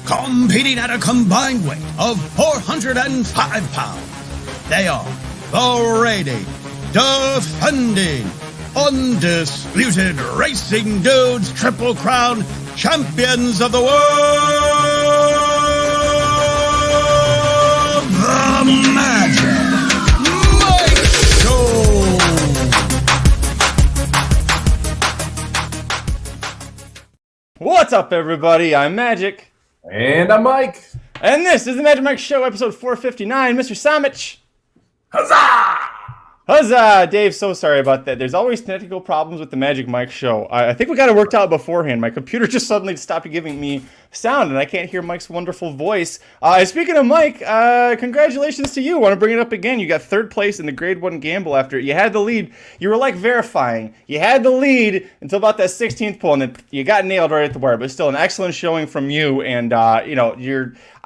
competing at a combined weight of 405 pounds. They are the reigning, defending, undisputed Racing Dudes Triple Crown champions of the world, the Magic Mike Show. What's up, everybody? I'm Magic. And I'm Mike. And this is the Magic Mike Show, episode 459. Mr. Somich. Huzzah! Huzzah! Dave, so sorry about that. There's always technical problems with the Magic Mike Show. I think we got it worked out beforehand. My computer just suddenly stopped giving me sound, and I can't hear Mike's wonderful voice. Speaking of Mike, congratulations to you. I want to bring it up again. You got third place in the Grade 1 Gamble after you had the lead. You were like verifying. You had the lead until about that 16th pull, and then you got nailed right at the wire. But still, an excellent showing from you, and I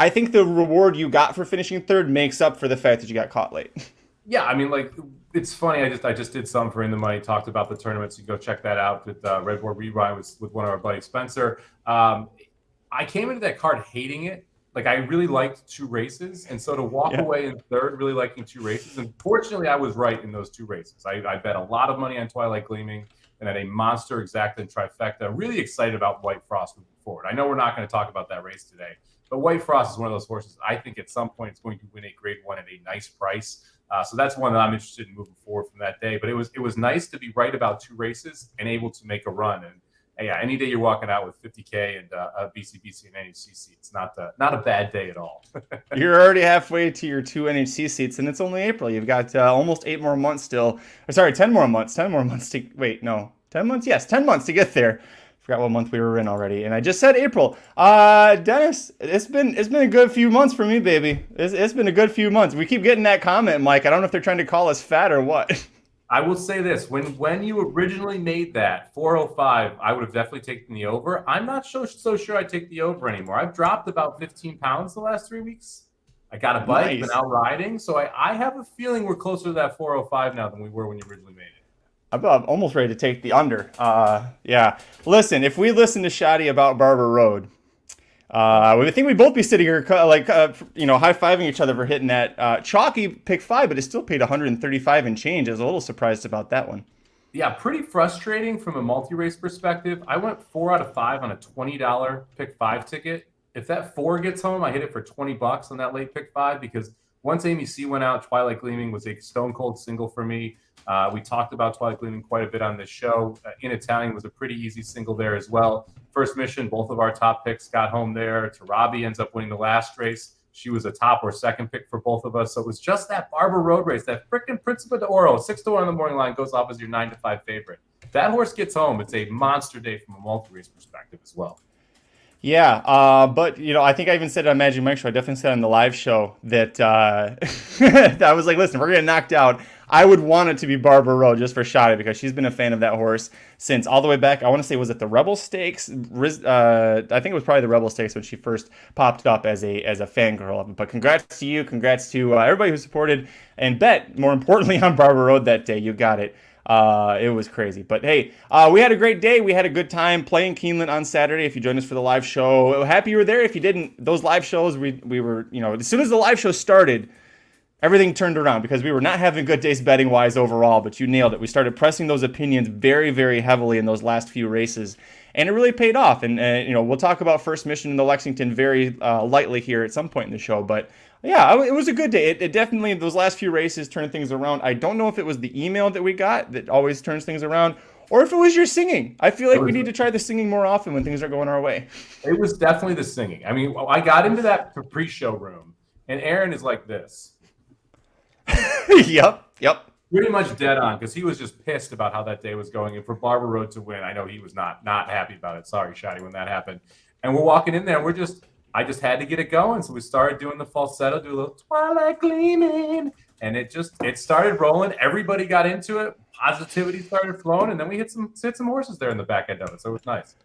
think the reward you got for finishing third makes up for the fact that you got caught late. Yeah, I mean, like, it's funny. I just did some for In the Money, talked about the tournament, so you can go check that out with Redboard Rewind with one of our buddies, Spencer. I came into that card hating it. Like, I really liked two races, and so to walk away in third, really liking two races, and fortunately, I was right in those two races. I bet a lot of money on Twilight Gleaming and had a monster exacta and trifecta. Really excited about White Frost moving forward. I know we're not going to talk about that race today, but White Frost is one of those horses I think at some point it's going to win a Grade 1 at a nice price. So that's one that I'm interested in moving forward from that day. But it was nice to be right about two races and able to make a run. And yeah, any day you're walking out with 50K and a BCBC and NHC seat, it's not a bad day at all. You're already halfway to your 2 NHC seats, and it's only April. You've got almost 8 more months still. Or sorry, 10 more months. 10 more months to wait. No, 10 months. Yes, 10 months to get there. Forgot what month we were in already, and I just said April. Dennis, it's been a good few months for me, baby. It's been a good few months. We keep getting that comment, Mike. I don't know if they're trying to call us fat or what. I will say this: when you originally made that 405, I would have definitely taken the over. I'm not so sure I take the over anymore. I've dropped about 15 pounds the last 3 weeks. I got a bike, been out riding, so I have a feeling we're closer to that 405 now than we were when you originally made it. I'm almost ready to take the under. Yeah. Listen, if we listen to Shoddy about Barber Road, I think we'd both be sitting here high-fiving each other for hitting that. Chalky pick 5, but it still paid 135 and change. I was a little surprised about that one. Yeah, pretty frustrating from a multi-race perspective. I went 4 out of 5 on a $20 pick 5 ticket. If that 4 gets home, I hit it for $20 on that late pick 5 because once Amy C went out, Twilight Gleaming was a stone-cold single for me. We talked about Twilight Gleaming quite a bit on this show. In Italian was a pretty easy single there as well. First mission, both of our top picks got home there. Tarabi ends up winning the last race. She was a top or second pick for both of us. So it was just that Barber Road race, that frickin' Principe d'Oro, 6-1 on the morning line, goes off as your 9-5 favorite. That horse gets home. It's a monster day from a multi-race perspective as well. Yeah, but I think I even said on Magic Mike Show, I definitely said on the live show that that I was like, listen, we're getting knocked out. I would want it to be Barber Road just for Shoddy because she's been a fan of that horse since all the way back. I want to say, was it the Rebel Stakes? I think it was probably the Rebel Stakes when she first popped up as a fangirl of it. But congrats to you. Congrats to everybody who supported and bet, more importantly, on Barber Road that day. You got it. It was crazy. But hey, we had a great day. We had a good time playing Keeneland on Saturday. If you joined us for the live show, happy you were there. If you didn't, those live shows, we were, as soon as the live show started, everything turned around because we were not having good days betting wise overall, but you nailed it. We started pressing those opinions very, very heavily in those last few races, and it really paid off. And we'll talk about first mission in the Lexington very lightly here at some point in the show, but yeah, it was a good day. It definitely, those last few races turned things around. I don't know if it was the email that we got that always turns things around, or if it was your singing. I feel like we need to try the singing more often when things are going our way. It was definitely the singing. I mean, I got into that pre-show room, and Aaron is like this. Yep. Pretty much dead on because he was just pissed about how that day was going. And for Barber Road to win, I know he was not happy about it. Sorry, Shoddy, when that happened. And we're walking in there, and I just had to get it going. So we started doing the falsetto, do a little Twilight Gleaming. And it started rolling. Everybody got into it. Positivity started flowing. And then we hit some horses there in the back end of it. So it was nice.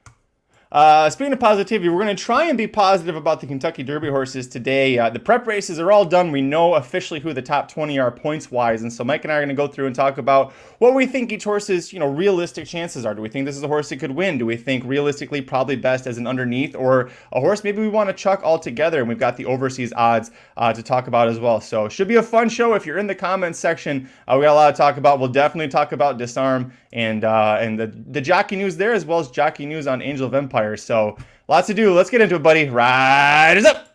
Speaking of positivity, we're going to try and be positive about the Kentucky Derby horses today. The prep races are all done. We know officially who the top 20 are points-wise, and so Mike and I are going to go through and talk about what we think each horse's, realistic chances are. Do we think this is a horse that could win? Do we think realistically probably best as an underneath, or a horse maybe we want to chuck altogether? And we've got the overseas odds to talk about as well. So should be a fun show. If you're in the comments section, we got a lot to talk about. We'll definitely talk about Disarm and the jockey news there, as well as jockey news on Angel of Empire. So lots to do. Let's get into it, buddy. Riders up!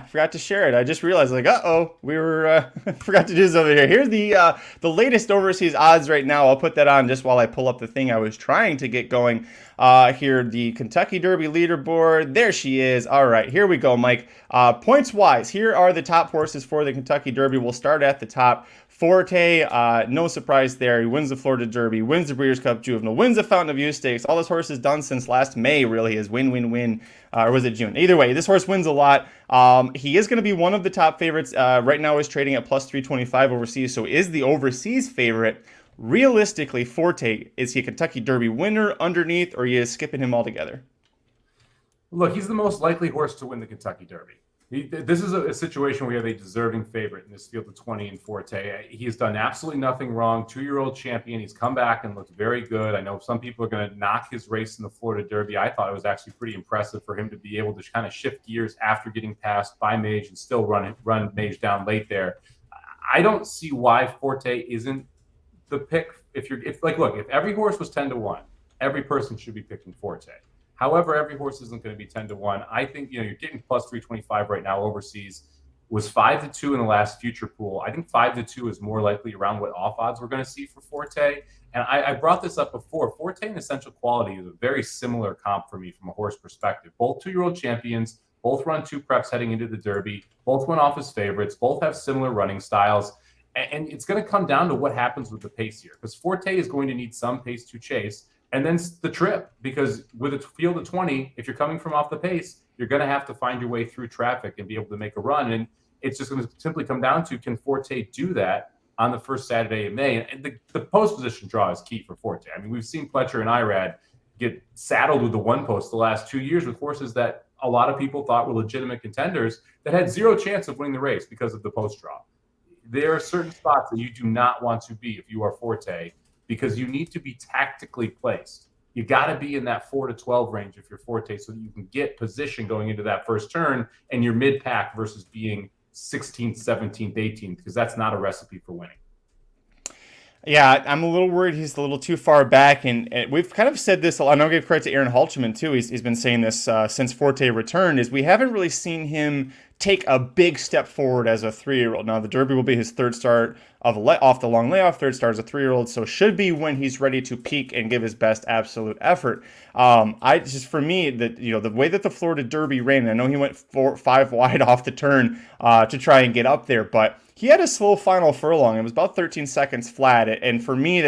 Forgot to share it. I just realized, we were forgot to do something here. Here's the latest overseas odds right now. I'll put that on just while I pull up the thing I was trying to get going. Here, the Kentucky Derby leaderboard. There she is. All right, here we go, Mike. Points wise, here are the top horses for the Kentucky Derby. We'll start at the top. Forte, no surprise there. He wins the Florida Derby, wins the Breeders' Cup Juvenile, wins the Fountain of Youth Stakes. All this horse has done since last May, really, is win, win, win. Or was it June? Either way, this horse wins a lot. He is going to be one of the top favorites. Right now, he's trading at plus 325 overseas, so is the overseas favorite. Realistically, Forte, is he a Kentucky Derby winner underneath, or are you skipping him altogether? Look, he's the most likely horse to win the Kentucky Derby. This is a situation where you have a deserving favorite in this field of 20 in Forte. He has done absolutely nothing wrong. 2-year-old champion. He's come back and looked very good. I know some people are going to knock his race in the Florida Derby. I thought it was actually pretty impressive for him to be able to kind of shift gears after getting passed by Mage and still run Mage down late there. I don't see why Forte isn't the pick. If every horse was 10-1, every person should be picking Forte. However, every horse isn't going to be 10-1. I think, you're getting plus 325 right now overseas. Was 5-2 in the last future pool. I think 5-2 is more likely around what off odds we're going to see for Forte. And I brought this up before. Forte and Essential Quality is a very similar comp for me from a horse perspective. Both 2-year-old champions, both run 2 preps heading into the Derby, both went off as favorites, both have similar running styles. And it's going to come down to what happens with the pace here, because Forte is going to need some pace to chase. And then the trip, because with a field of 20, if you're coming from off the pace, you're going to have to find your way through traffic and be able to make a run. And it's just going to simply come down to, can Forte do that on the first Saturday in May? And the post position draw is key for Forte. I mean, we've seen Pletcher and Irad get saddled with the one post the last 2 years with horses that a lot of people thought were legitimate contenders that had zero chance of winning the race because of the post draw. There are certain spots that you do not want to be if you are Forte, because you need to be tactically placed. You got to be in that 4-12 range if you're Forte, so that you can get position going into that first turn and you're mid-pack versus being 16th, 17th, 18th, because that's not a recipe for winning. Yeah, I'm a little worried he's a little too far back, and we've kind of said this. I know I give credit to Aaron Halchman too. He's been saying this since Forte returned. Is we haven't really seen him take a big step forward as a 3-year-old. Now the Derby will be his third start off the long layoff. Third start as a 3-year-old, so should be when he's ready to peak and give his best absolute effort. For me, the way that the Florida Derby ran, I know he went 4-5 wide off the turn to try and get up there, but he had a slow final furlong. It was about 13 seconds flat. And for me,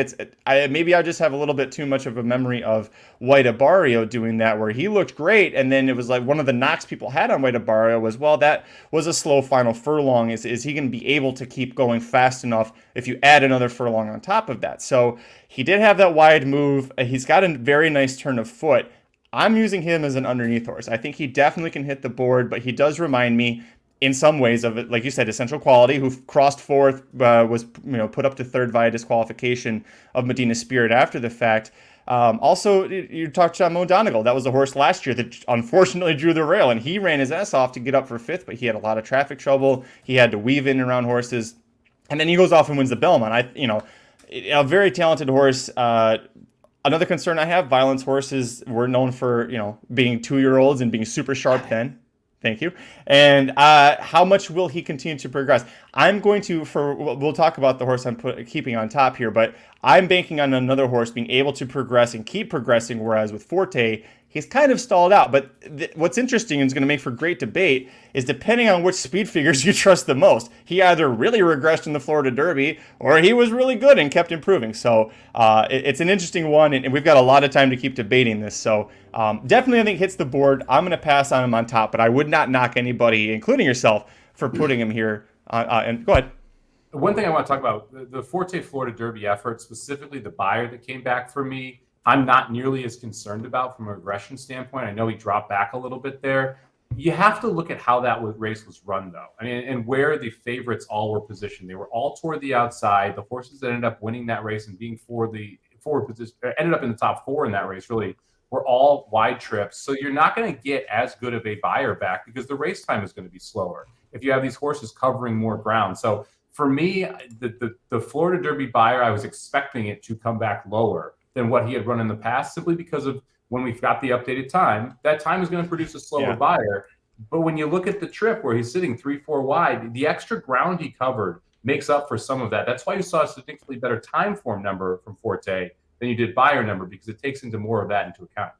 maybe I just have a little bit too much of a memory of White Abarrio doing that, where he looked great. And then it was like one of the knocks people had on White Abarrio was, well, that was a slow final furlong. Is he going to be able to keep going fast enough if you add another furlong on top of that? So he did have that wide move. He's got a very nice turn of foot. I'm using him as an underneath horse. I think he definitely can hit the board, but he does remind me in some ways of it, like you said, Essential Quality, who crossed fourth, was put up to third via disqualification of Medina Spirit after the fact. Also, you talked about Mo Donegal. That was the horse last year that unfortunately drew the rail, and he ran his ass off to get up for fifth, but he had a lot of traffic trouble. He had to weave in and around horses, and then he goes off and wins the Belmont. A very talented horse. Another concern I have: Violence horses were known for being 2-year-olds and being super sharp then. Thank you. And how much will he continue to progress? We'll talk about the horse I'm keeping on top here, but I'm banking on another horse being able to progress and keep progressing, whereas with Forte, he's kind of stalled out. But what's interesting and is going to make for great debate is depending on which speed figures you trust the most. He either really regressed in the Florida Derby or he was really good and kept improving. So it's an interesting one, and we've got a lot of time to keep debating this. So definitely I think hits the board. I'm going to pass on him on top, but I would not knock anybody, including yourself, for putting him here. And go ahead. One thing I want to talk about, the Forte Florida Derby effort, specifically the buyer that came back for me, I'm not nearly as concerned about from a regression standpoint. I know he dropped back a little bit there. You have to look at how that race was run, though. I mean, and where the favorites all were positioned. They were all toward the outside. The horses that ended up winning that race and being for the forward position, ended up in the top 4 in that race, really, were all wide trips. So you're not going to get as good of a buyer back because the race time is going to be slower if you have these horses covering more ground. So for me, the Florida Derby buyer, I was expecting it to come back lower than what he had run in the past, simply because of when we've got the updated time, that time is going to produce a slower buyer. But when you look at the trip where he's sitting 3-4 wide, the extra ground he covered makes up for some of that. That's why you saw a significantly better time form number from Forte than you did buyer number, because it takes into more of that into account.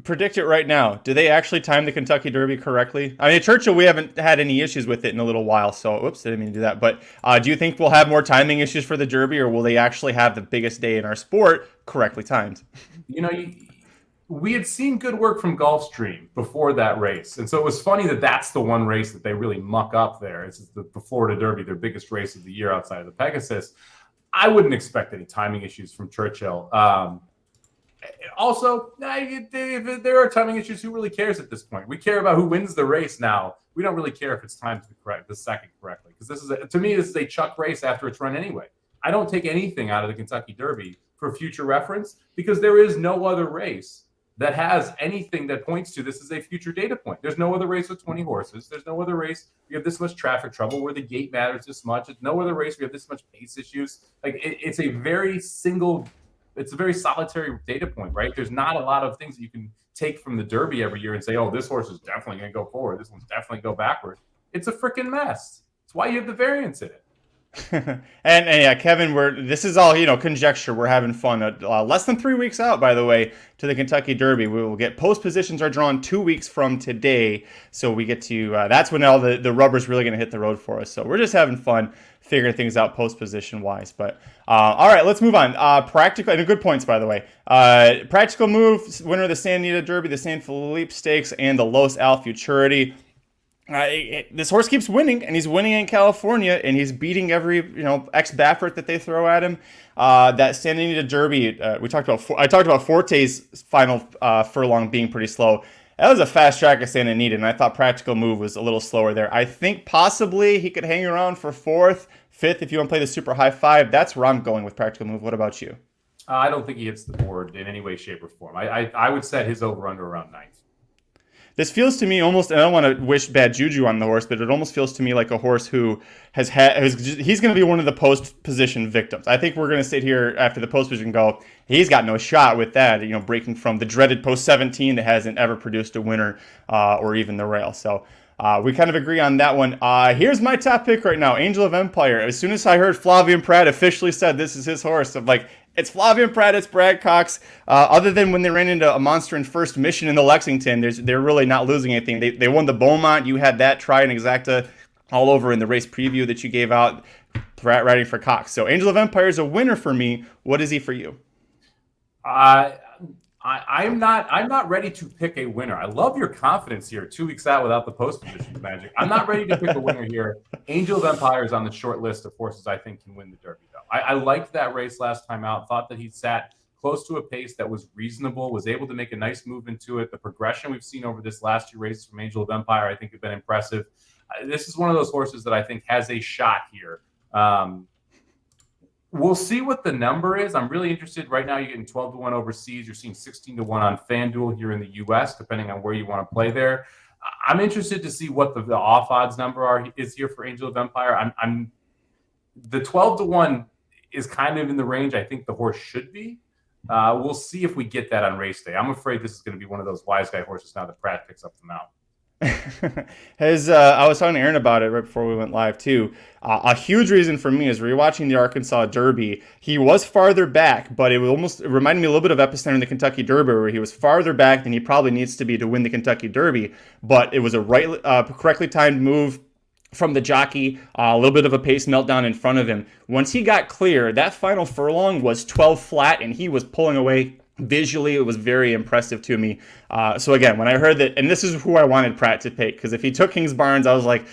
Predict it right now. Do they actually time the Kentucky Derby correctly? I mean, at Churchill, we haven't had any issues with it in a little while, so oops, I didn't mean to do that. But do you think we'll have more timing issues for the Derby, or will they actually have the biggest day in our sport correctly timed? You know, we had seen good work from Gulfstream before that race. And so it was funny that that's the one race that they really muck up there. It's the Florida Derby, their biggest race of the year outside of the Pegasus. I wouldn't expect any timing issues from Churchill. Also, if there are timing issues, who really cares at this point? We care about who wins the race now. We don't really care if it's timed the second correctly, because to me, this is a chuck race after it's run anyway. I don't take anything out of the Kentucky Derby for future reference, because there is no other race that has anything that points to this as a future data point. There's no other race with 20 horses. There's no other race we have this much traffic trouble where the gate matters this much. There's no other race we have this much pace issues. Like it's a very solitary data point, right? There's not a lot of things that you can take from the Derby every year and say, oh, this horse is definitely going to go forward. This one's definitely go backward. It's a freaking mess. That's why you have the variance in it. and yeah, Kevin, this is all conjecture. We're having fun. Less than 3 weeks out, by the way, to the Kentucky Derby. We will get post positions are drawn 2 weeks from today, so we get to that's when all the rubber's really going to hit the road for us. So we're just having fun figuring things out post position wise. But all right, let's move on. Practical and good points, by the way. Practical move, winner of the San Anita Derby, the San Felipe Stakes, and the Los Al Futurity. This horse keeps winning, and he's winning in California, and he's beating every ex-Baffert that they throw at him. That San Anita Derby, I talked about Forte's final furlong being pretty slow. That was a fast track at Santa Anita, and I thought Practical Move was a little slower there. I think possibly he could hang around for 4th, 5th if you want to play the super high 5. That's where I'm going with Practical Move. What about you? I don't think he hits the board in any way, shape, or form. I would set his over-under around 9th. This feels to me almost, and I don't want to wish bad juju on the horse, but it almost feels to me like a horse who he's going to be one of the post position victims. I think we're going to sit here after the post position and go, he's got no shot with that, breaking from the dreaded post 17 that hasn't ever produced a winner or even the rail. So we kind of agree on that one. Here's my top pick right now, Angel of Empire. As soon as I heard Flavien Prat officially said this is his horse, I'm like, it's Flavien Prat, it's Brad Cox. Other than when they ran into a monster in first mission in the Lexington, they're really not losing anything. They won the Beaumont. You had that try and exacta all over in the race preview that you gave out. Prat riding for Cox. So Angel of Empire is a winner for me. What is he for you? I'm not ready to pick a winner. I love your confidence here. 2 weeks out without the post position magic. I'm not ready to pick a winner here. Angel of Empire is on the short list of horses I think can win the Derby, though. I liked that race last time out. Thought that he sat close to a pace that was reasonable, was able to make a nice move into it. The progression we've seen over this last 2 races from Angel of Empire, I think, have been impressive. This is one of those horses that I think has a shot here. We'll see what the number is. I'm really interested. Right now, you're getting 12-1 overseas. You're seeing 16-1 on FanDuel here in the U.S., depending on where you want to play there. I'm interested to see what the off odds number is here for Angel of Empire. The 12-1 is kind of in the range I think the horse should be. We'll see if we get that on race day. I'm afraid this is going to be one of those wise guy horses now that Pratt picks up the mount. I was talking to Aaron about it right before we went live too. A huge reason for me is rewatching the Arkansas Derby. He was farther back, but it reminded me a little bit of Epicenter in the Kentucky Derby, where he was farther back than he probably needs to be to win the Kentucky Derby. But it was a correctly timed move from the jockey, a little bit of a pace meltdown in front of him. Once he got clear, that final furlong was 12 flat, and he was pulling away. Visually, it was very impressive to me. So again, when I heard that, and this is who I wanted Prat to pick, because if he took Kingsbarns, I was like,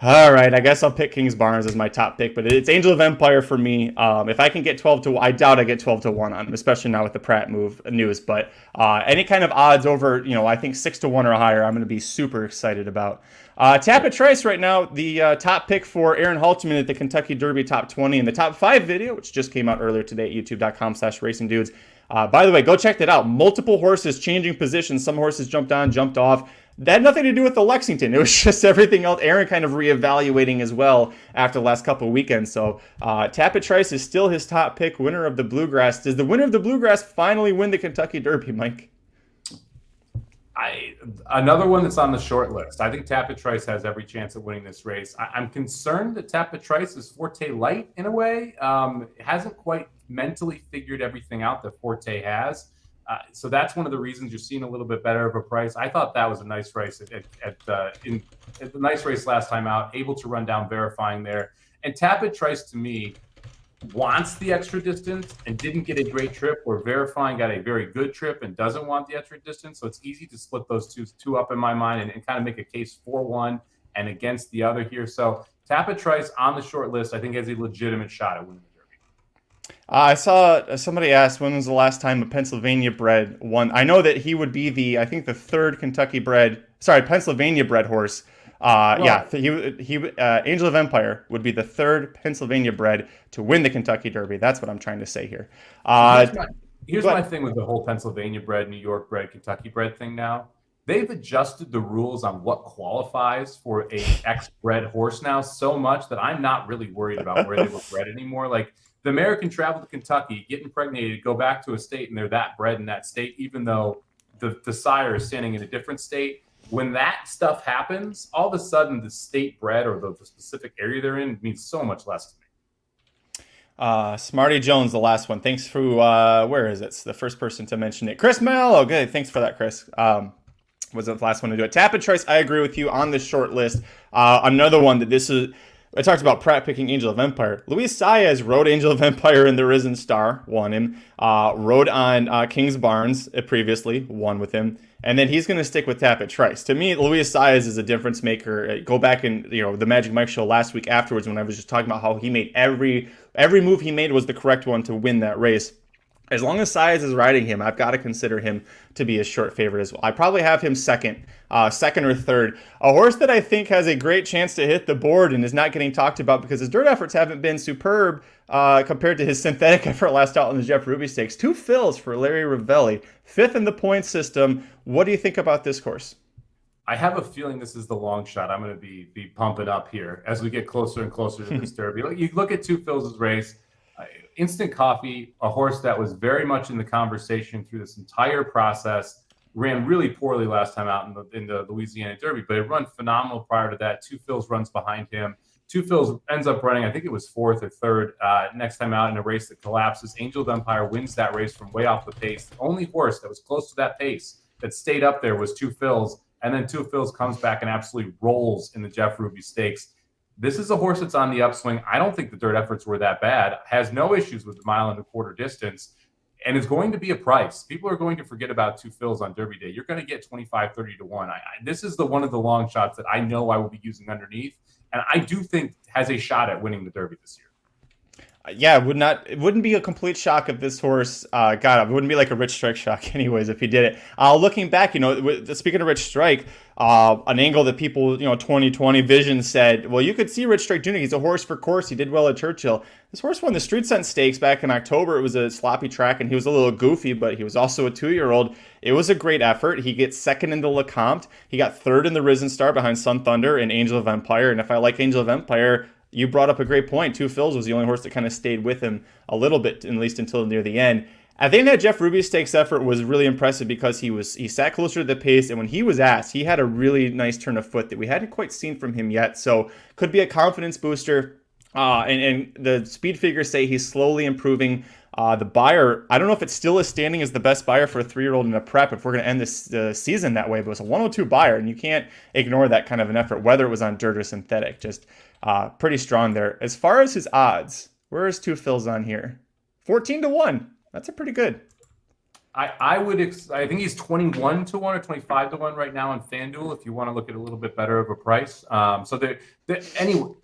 all right, I guess I'll pick Kingsbarns as my top pick, but it's Angel of Empire for me. If I can get 12 to 1, I doubt I get 12 to 1 on him, especially now with the Prat news, but any kind of odds over, I think 6 to 1 or higher, I'm going to be super excited about. Tapit Trice right now, the top pick for Aaron Halterman at the Kentucky Derby Top 20 in the Top 5 video, which just came out earlier today at youtube.com/racingdudes. By the way, go check that out. Multiple horses changing positions. Some horses jumped on, jumped off. That had nothing to do with the Lexington. It was just everything else. Aaron kind of reevaluating as well after the last couple of weekends. So Tapit Trice is still his top pick, winner of the Bluegrass. Does the winner of the Bluegrass finally win the Kentucky Derby, Mike? Another one that's on the short list. I think Tapit Trice has every chance at winning this race. I'm concerned that Tapit Trice is Forte light in a way. Hasn't quite mentally figured everything out that Forte has. So that's one of the reasons you're seeing a little bit better of a price. I thought that was a nice race at the nice race last time out, able to run down Verifying there. And Tapit Trice, to me, wants the extra distance and didn't get a great trip, where Verifying got a very good trip and doesn't want the extra distance. So it's easy to split those two up in my mind and kind of make a case for one and against the other here. So Tapit Trice on the short list, I think, has a legitimate shot at winning the Derby. I saw somebody asked when was the last time a Pennsylvania bred won. I know that he would be the third Pennsylvania bred horse. Angel of Empire would be the third Pennsylvania bred to win the Kentucky Derby. That's what I'm trying to say here. Here's my thing with the whole Pennsylvania bred, New York bred, Kentucky bred thing now. They've adjusted the rules on what qualifies for a X-bred horse now so much that I'm not really worried about where they were bred anymore. Like, the mare can travel to Kentucky, get impregnated, go back to a state, and they're that bred in that state, even though the sire is standing in a different state. When that stuff happens, all of a sudden the state bred or the specific area they're in means so much less to me. Smarty Jones, the last one. Thanks for, where is it? It's the first person to mention it. Chris Mel. Okay, thanks for that, Chris. Was the last one to do it. Tapit Trice, I agree with you on this short list. Another one that this is, I talked about Prat picking Angel of Empire. Luis Saez rode Angel of Empire in the Risen Star, won him. Rode on Kingsbarns previously, won with him. And then he's going to stick with Tapit Trice. To me, Luis Saez is a difference maker. Go back and the Magic Mike show last week afterwards when I was just talking about how he made every move he made was the correct one to win that race. As long as Saez is riding him, I've got to consider him to be a short favorite as well. I probably have him second or third. A horse that I think has a great chance to hit the board and is not getting talked about because his dirt efforts haven't been superb compared to his synthetic effort last out in the Jeff Ruby Stakes. 2 fills for Larry Ravelli, 5th in the point system. What do you think about this horse? I have a feeling this is the long shot. I'm going to be pumping up here as we get closer and closer to this Derby. You look at 2 fills' race. Instant Coffee, a horse that was very much in the conversation through this entire process, ran really poorly last time out in the Louisiana Derby, but it run phenomenal prior to that. 2 fills runs behind him. 2 fills ends up running, I think it was 4th or 3rd next time out in a race that collapses. Angel of Empire wins that race from way off the pace. The only horse that was close to that pace that stayed up there was 2 fills, and then 2 fills comes back and absolutely rolls in the Jeff Ruby Stakes. This is a horse that's on the upswing. I don't think the dirt efforts were that bad. Has no issues with the 1.25 mile distance, and is going to be a price. People are going to forget about 2 fills on Derby Day. You're going to get 25, 30 to 1. This is one of the long shots that I know I will be using underneath, and I do think has a shot at winning the Derby this year. Yeah, it wouldn't be a complete shock if this horse got up. It wouldn't be like a Rich Strike shock anyways if he did it. Looking back, speaking of Rich Strike, an angle that people, 2020 vision said, well, you could see Rich Strike Jr. He's a horse for course. He did well at Churchill. This horse won the Street Scent Stakes back in October. It was a sloppy track and he was a little goofy, but he was also a 2-year-old. It was a great effort. He gets 2nd in the LeCompte. He got 3rd in the Risen Star behind Sun Thunder and Angel of Empire. And if I like Angel of Empire, you brought up a great point. 2 fills was the only horse that kind of stayed with him a little bit, at least until near the end. I think that Jeff Ruby's stakes effort was really impressive because he sat closer to the pace, and when he was asked, he had a really nice turn of foot that we hadn't quite seen from him yet. So could be a confidence booster. And the speed figures say he's slowly improving. The Beyer, I don't know if it's still is standing as the best Beyer for a 3-year-old in a prep if we're going to end this season that way, but it's a 102 Beyer, and you can't ignore that kind of an effort, whether it was on dirt or synthetic. Just pretty strong there. As far as his odds, where is Two Phil's on here? 14-1. That's a pretty good. I think he's 21-1 or 25-1 right now on FanDuel if you want to look at a little bit better of a price. Anyway,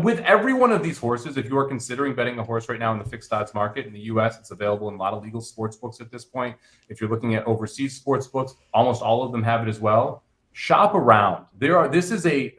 with every one of these horses, if you are considering betting a horse right now in the fixed odds market in the U.S., it's available in a lot of legal sports books at this point. If you're looking at overseas sports books, almost all of them have it as well. Shop around. This is a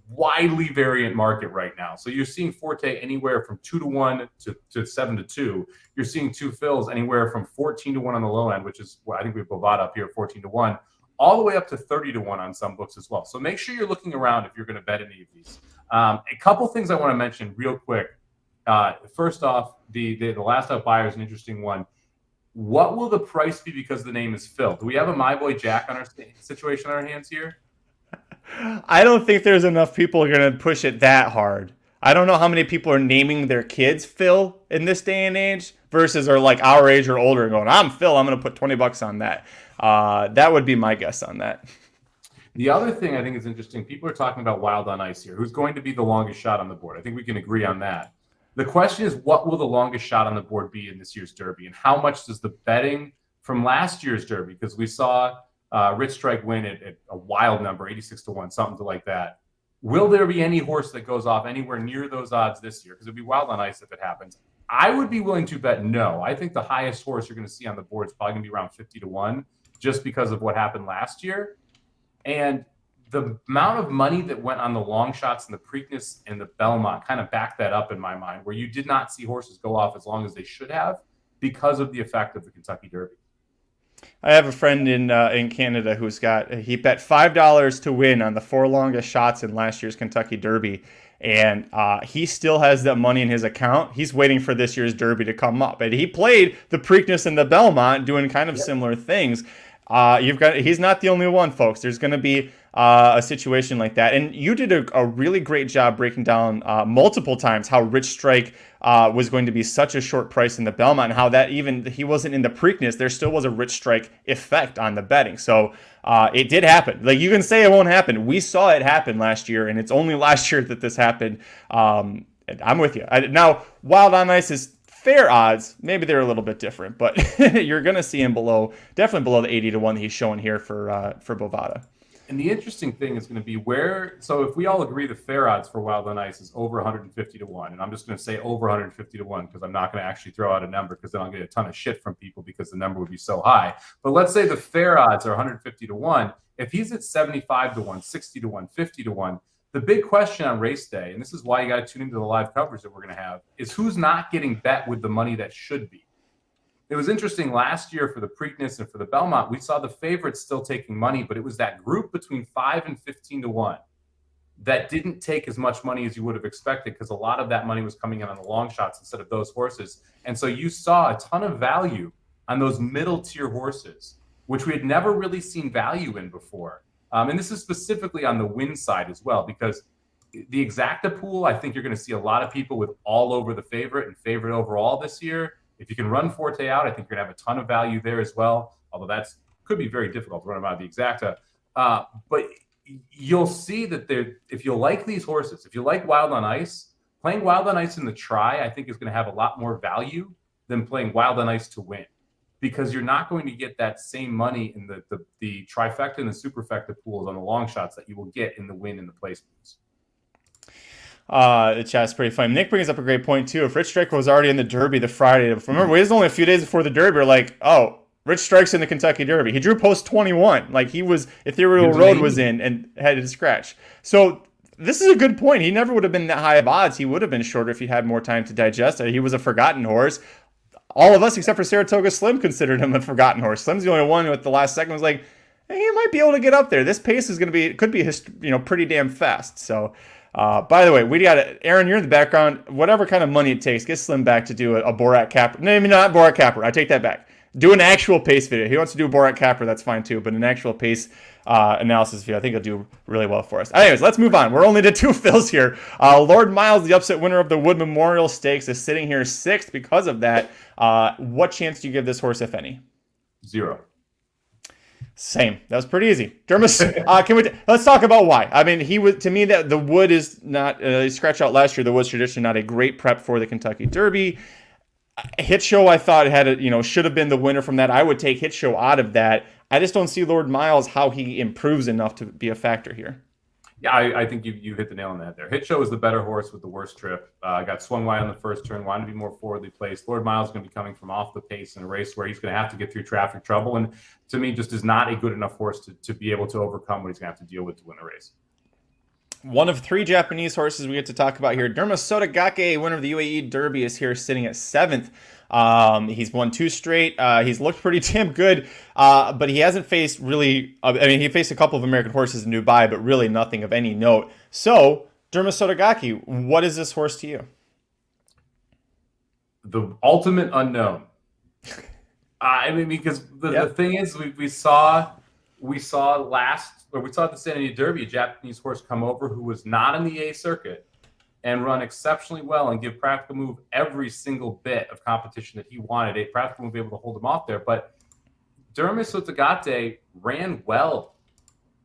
widely variant market right now. So you're seeing Forte anywhere from 2-1 to 7-2. You're seeing Two Phil's anywhere from 14-1 on the low end, which is I think we have Bovada up here 14-1, all the way up to 30-1 on some books as well. So make sure you're looking around if you're going to bet any of these. A couple things I want to mention real quick. First off, the last up buyer is an interesting one. What will the price be because the name is Phil? Do we have a My Boy Jack on our situation on our hands here? I don't think there's enough people going to push it that hard. I don't know how many people are naming their kids Phil in this day and age versus are like our age or older and going, I'm Phil, I'm going to put $20 on that. That would be my guess on that. The other thing I think is interesting, people are talking about Wild on Ice here. Who's going to be the longest shot on the board? I think we can agree on that. The question is, what will the longest shot on the board be in this year's Derby? And how much does the betting from last year's Derby, because we saw Rich Strike win at a wild number, 86-1, something like that. Will there be any horse that goes off anywhere near those odds this year? Because it'd be Wild on Ice if it happens. I would be willing to bet no. I think the highest horse you're going to see on the board is probably going to be around 50-1 just because of what happened last year. And the amount of money that went on the long shots and the Preakness and the Belmont kind of backed that up in my mind, where you did not see horses go off as long as they should have because of the effect of the Kentucky Derby. I have a friend in Canada he bet $5 to win on the 4 longest shots in last year's Kentucky Derby. And he still has that money in his account. He's waiting for this year's Derby to come up. And he played the Preakness and the Belmont doing kind of similar things. He's not the only one, folks. There's going to be a situation like that. And you did a really great job breaking down multiple times how Rich Strike was going to be such a short price in the Belmont, and how that even he wasn't in the Preakness, there still was a Rich Strike effect on the betting. So it did happen. Like, you can say it won't happen. We saw it happen last year, and it's only last year that this happened. I'm with you. Now, Wild on Ice is fair odds. Maybe they're a little bit different, but you're going to see him definitely below the 80-1 that he's showing here for Bovada. And the interesting thing is going to be so if we all agree the fair odds for Wild on Ice is over 150-1, and I'm just going to say over 150-1 because I'm not going to actually throw out a number because then I'll get a ton of shit from people because the number would be so high. But let's say the fair odds are 150-1. If he's at 75-1, 60-1, 50-1, the big question on race day, and this is why you got to tune into the live coverage that we're going to have, is who's not getting bet with the money that should be. It was interesting last year for the Preakness and for the Belmont, we saw the favorites still taking money, but it was that group between 5 and 15-1 that didn't take as much money as you would have expected because a lot of that money was coming in on the long shots instead of those horses. And so you saw a ton of value on those middle tier horses, which we had never really seen value in before. And this is specifically on the win side as well, because the exacta pool, I think you're going to see a lot of people with all over the favorite and favorite overall this year. If you can run Forte out, I think you're going to have a ton of value there as well, although could be very difficult to run them out of the exacta. But you'll see that if you like these horses, if you like Wild on Ice, playing Wild on Ice in the try, I think is going to have a lot more value than playing Wild on Ice to win, because you're not going to get that same money in the trifecta and the superfecta pools on the long shots that you will get in the win and the placements. The chat's pretty funny. Nick brings up a great point too. If Rich Strike was already in the Derby the Friday, remember, it was only a few days before the Derby, we're like, oh, Rich Strike's in the Kentucky Derby. He drew post 21. Like, Ethereal Road was in and had to scratch. So this is a good point. He never would have been that high of odds. He would have been shorter if he had more time to digest it. He was a forgotten horse. All of us, except for Saratoga Slim, considered him a forgotten horse. Slim's the only one who at the last second was like, hey, he might be able to get up there. This pace is could be pretty damn fast. So By the way, we got Aaron. You're in the background. Whatever kind of money it takes, get Slim back to do a Borat Capper. No, maybe not Borat Capper. I take that back. Do an actual pace video. He wants to do a Borat Capper. That's fine too. But an actual pace analysis video, I think he'll do really well for us. Anyways, let's move on. We're only to 2 fills here. Lord Miles, the upset winner of the Wood Memorial Stakes, is sitting here 6th because of that. What chance do you give this horse, if any? 0. Same. That was pretty easy. Dermis, let's talk about why. I mean, he was, to me, that the Wood is not, scratch out last year, the Wood's tradition, not a great prep for the Kentucky Derby. Hit Show, I thought should have been the winner from that. I would take Hit Show out of that. I just don't see Lord Miles, how he improves enough to be a factor here. Yeah, I think you hit the nail on that there. Hit Show is the better horse with the worst trip. Got swung wide on the first turn, wanted to be more forwardly placed. Lord Miles is going to be coming from off the pace in a race where he's going to have to get through traffic trouble, and to me, just is not a good enough horse to be able to overcome what he's going to have to deal with to win the race. One of 3 Japanese horses we get to talk about here. Dermis Sotogake, winner of the UAE Derby, is here sitting at 7th. He's won 2 straight. He's looked pretty damn good, but he hasn't faced really. He faced a couple of American horses in Dubai, but really nothing of any note. So, Dermis Sotogake, what is this horse to you? The ultimate unknown. Because the thing is, we saw at the San Diego Derby a Japanese horse come over who was not in the A circuit and run exceptionally well and give Practical Move every single bit of competition that he wanted. Practical Move able to hold him off there. But Dermis Sotogake ran well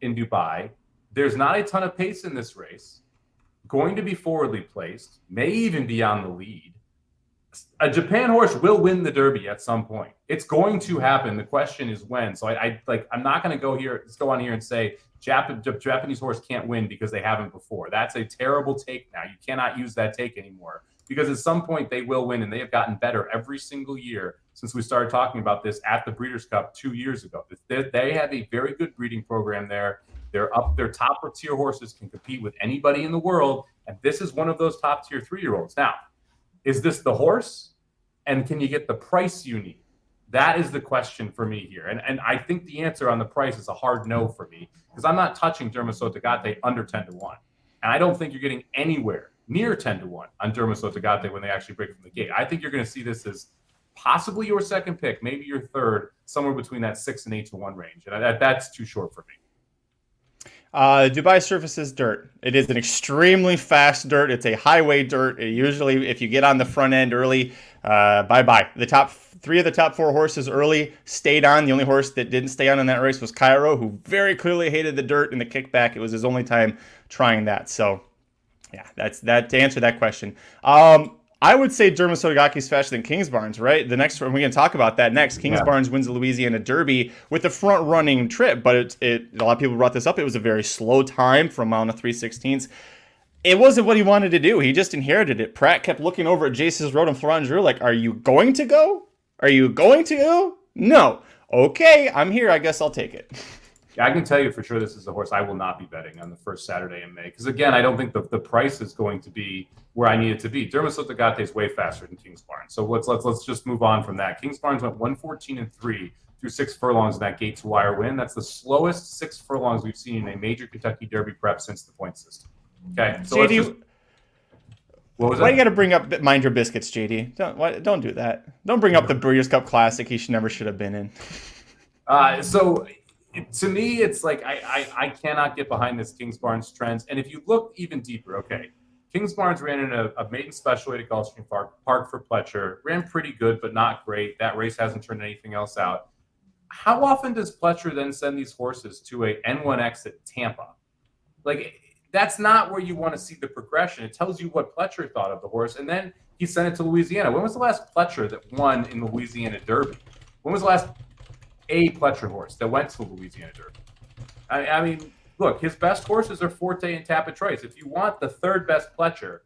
in Dubai. There's not a ton of pace in this race. Going to be forwardly placed, may even be on the lead. A Japan horse will win the Derby at some point. It's going to happen. The question is when. So I'm not going to go on here and say Japanese horse can't win because they haven't before. That's a terrible take now. You cannot use that take anymore because at some point they will win, and they have gotten better every single year since we started talking about this at the Breeders' Cup 2 years ago. They have a very good breeding program there. Their top tier horses can compete with anybody in the world, and this is one of those top tier 3-year-olds. Now, is this the horse? And can you get the price you need? That is the question for me here. And I think the answer on the price is a hard no for me because I'm not touching Dermis Sotogake under 10-1. And I don't think you're getting anywhere near 10-1 on Dermis Sotogake when they actually break from the gate. I think you're going to see this as possibly your second pick, maybe your third, somewhere between that 6 and 8-1 range. And that's too short for me. Dubai surface is dirt. It is an extremely fast dirt. It's a highway dirt. Usually, if you get on the front end early, bye-bye. The top 3 of the top 4 horses early stayed on. The only horse that didn't stay on in that race was Cairo, who very clearly hated the dirt and the kickback. It was his only time trying that. So, yeah, that's that to answer that question. I would say Dermis Sotogake is faster than Kingsbarns, right? The next one, we're going to talk about that next. Kingsbarns wins the Louisiana Derby with a front-running trip, but a lot of people brought this up. It was a very slow time for a mile and 3/16. It wasn't what he wanted to do. He just inherited it. Prat kept looking over at Jace's Road and Florent Drew like, are you going to go? Are you going to go? No. Okay, I'm here. I guess I'll take it. I can tell you for sure this is a horse I will not be betting on the first Saturday in May. Because, again, I don't think the price is going to be where I need it to be. Dermis Sotogake is way faster than Kingsbarns. So let's just move on from that. Kingsbarns went 114-3 through 6 furlongs in that gate-to-wire win. That's the slowest 6 furlongs we've seen in a major Kentucky Derby prep since the point system. Okay, so JD, what was that? Why you got to bring up Mind Your Biscuits, JD? Don't do that. Don't bring up the Breeders' Cup Classic he never should have been in. To me, it's like I cannot get behind this Kingsbarns trends. And if you look even deeper, okay, Kingsbarns ran in a maiden special weight at Gulfstream Park for Pletcher. Ran pretty good, but not great. That race hasn't turned anything else out. How often does Pletcher then send these horses to a N1X at Tampa? Like, that's not where you want to see the progression. It tells you what Pletcher thought of the horse. And then he sent it to Louisiana. When was the last Pletcher that won in the Louisiana Derby? When was the last a Pletcher horse that went to the Louisiana Derby? I mean, look, his best horses are Forte and Tappatrois. If you want the third best Pletcher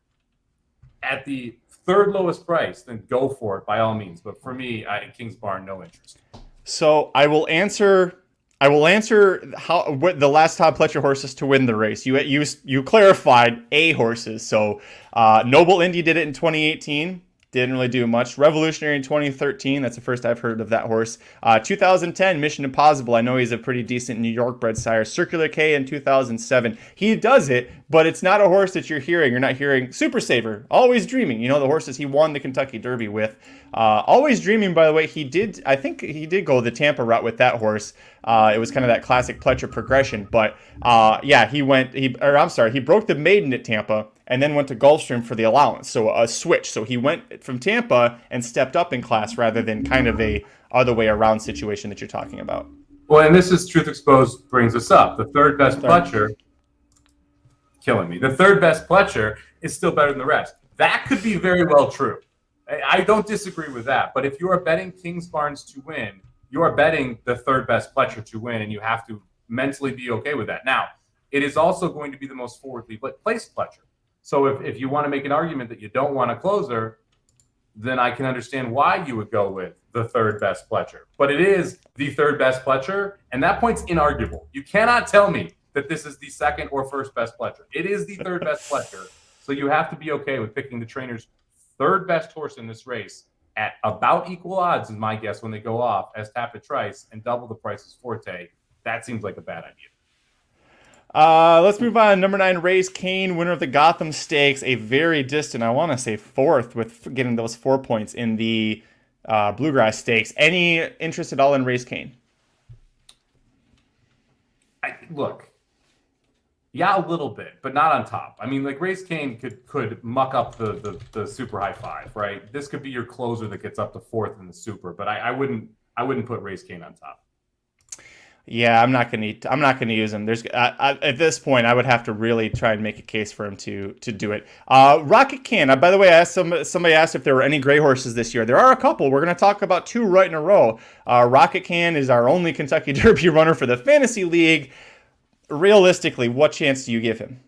at the third lowest price, then go for it by all means. But for me, Kingsbarn, no interest. So I will answer what the last top Pletcher horses to win the race. You clarified A horses. So Noble Indy did it in 2018. Didn't really do much. Revolutionary in 2013. That's the first I've heard of that horse. 2010, Mission Impossible. I know he's a pretty decent New York bred sire. Circular K in 2007. He does it, but it's not a horse that you're hearing. You're not hearing Super Saver, Always Dreaming. You know, the horses he won the Kentucky Derby with. Always Dreaming, by the way, I think he did go the Tampa route with that horse. It was kind of that classic Pletcher progression. But yeah, he broke the maiden at Tampa and then went to Gulfstream for the allowance. So a switch. So he went from Tampa and stepped up in class rather than kind of a other way around situation that you're talking about. Well, and this is Truth Exposed brings us up. The third best Pletcher, killing me. The third best Pletcher is still better than the rest. That could be very well true. I don't disagree with that. But if you are betting Kingsbarns to win, you are betting the third best Pletcher to win, and you have to mentally be okay with that. Now, it is also going to be the most forwardly placed Pletcher. So if you want to make an argument that you don't want a closer, then I can understand why you would go with the third best Pletcher. But it is the third best Pletcher, and that point's inarguable. You cannot tell me that this is the second or first best Pletcher. It is the third best Pletcher. So you have to be okay with picking the trainer's third best horse in this race at about equal odds, is my guess, when they go off, as Tapit Trice and double the price as Forte. That seems like a bad idea. Let's move on. Number 9, Race Kane, winner of the Gotham Stakes, a very distant, I want to say fourth, with getting those 4 points in the Bluegrass Stakes. Any interest at all in Race Kane? Look, yeah, a little bit, but not on top. I mean, like, Race Kane could muck up the super high five, right? This could be your closer that gets up to fourth in the super, but I wouldn't put Race Kane on top. Yeah, I'm not gonna use him. There's at this point, I would have to really try and make a case for him to do it. Rocket Can. By the way, somebody asked if there were any gray horses this year. There are a couple. We're gonna talk about 2 right in a row. Rocket Can is our only Kentucky Derby runner for the Fantasy League. Realistically, what chance do you give him?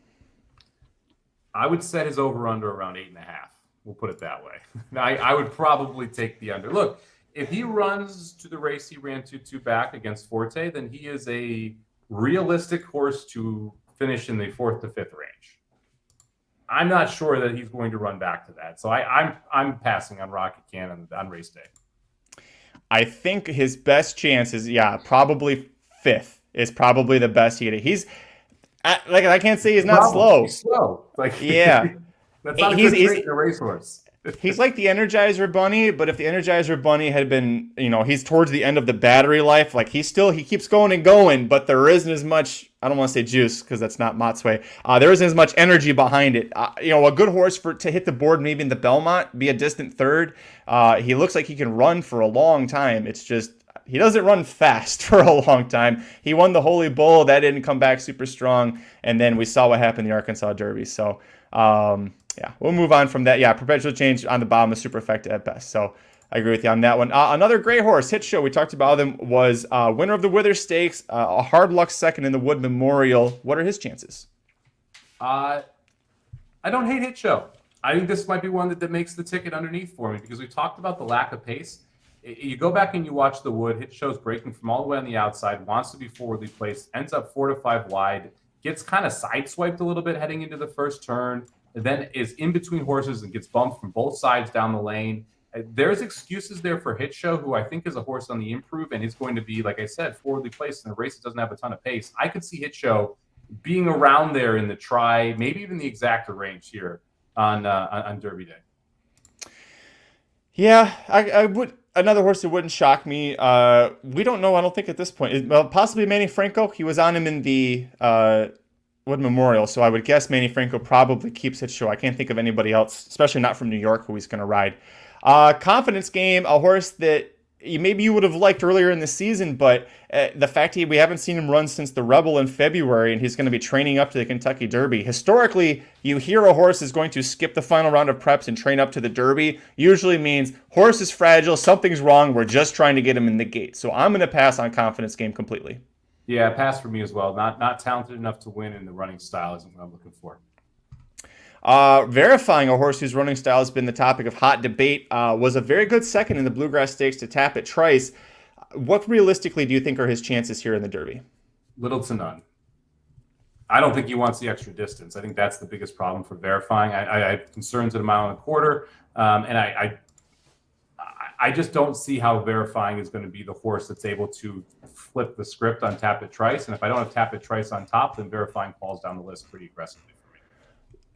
I would set his over/under around 8.5. We'll put it that way. I would probably take the under. Look, if he runs to the race he ran 2-2 back against Forte, then he is a realistic horse to finish in the 4th to 5th range. I'm not sure that he's going to run back to that. So I'm passing on Rocket Can on race day. I think his best chance is, probably 5th is probably the best he could. He's like, I can't say he's not slow. He's slow. Like, yeah. That's not a good trait in a racehorse. He's like the Energizer Bunny, but if the Energizer Bunny had been, he's towards the end of the battery life, like he keeps going and going, but there isn't as much, I don't want to say juice because that's not Mott's way. There isn't as much energy behind it. A good horse to hit the board maybe in the Belmont, be a distant third. He looks like he can run for a long time. It's just, he doesn't run fast for a long time. He won the Holy Bull. That didn't come back super strong. And then we saw what happened in the Arkansas Derby. So, yeah, we'll move on from that. Yeah, perpetual change on the bottom is super effective at best. So I agree with you on that one. Another great horse, Hit Show, we talked about him, was winner of the Wither Stakes, a hard luck second in the Wood Memorial. What are his chances? I don't hate Hit Show. I think this might be one that makes the ticket underneath for me, because we talked about the lack of pace. You go back and you watch the Wood, Hit Show's breaking from all the way on the outside, wants to be forwardly placed, ends up 4 to 5 wide, gets kind of sideswiped a little bit heading into the first turn, and then is in between horses and gets bumped from both sides down the lane. There's excuses there for Hit Show, who I think is a horse on the improve and is going to be, like I said, forwardly placed in a race that doesn't have a ton of pace. I could see Hit Show being around there in the try, maybe even the exacta range here on Derby Day. Yeah, I would. Another horse that wouldn't shock me. We don't know, I don't think at this point. Well, possibly Manny Franco. He was on him in the Wood Memorial, so I would guess Manny Franco probably keeps Hit Show. I can't think of anybody else, especially not from New York, who he's going to ride. Confidence Game, a horse that maybe you would have liked earlier in the season, but the fact we haven't seen him run since the Rebel in February, and he's going to be training up to the Kentucky Derby. Historically, you hear a horse is going to skip the final round of preps and train up to the Derby. Usually means horse is fragile, something's wrong, we're just trying to get him in the gate. So I'm going to pass on Confidence Game completely. Yeah, pass for me as well. Not talented enough to win, in the running style isn't what I'm looking for. Verifying a horse whose running style has been the topic of hot debate, was a very good second in the Bluegrass Stakes to Tapit Trice. What realistically do you think are his chances here in the Derby? Little to none. I don't think he wants the extra distance. I think that's the biggest problem for Verifying. I have concerns at a mile and a quarter. And I just don't see how Verifying is going to be the horse that's able to flip the script on Tap It Trice. And if I don't have Tap It Trice on top, then Verifying falls down the list pretty aggressively for me.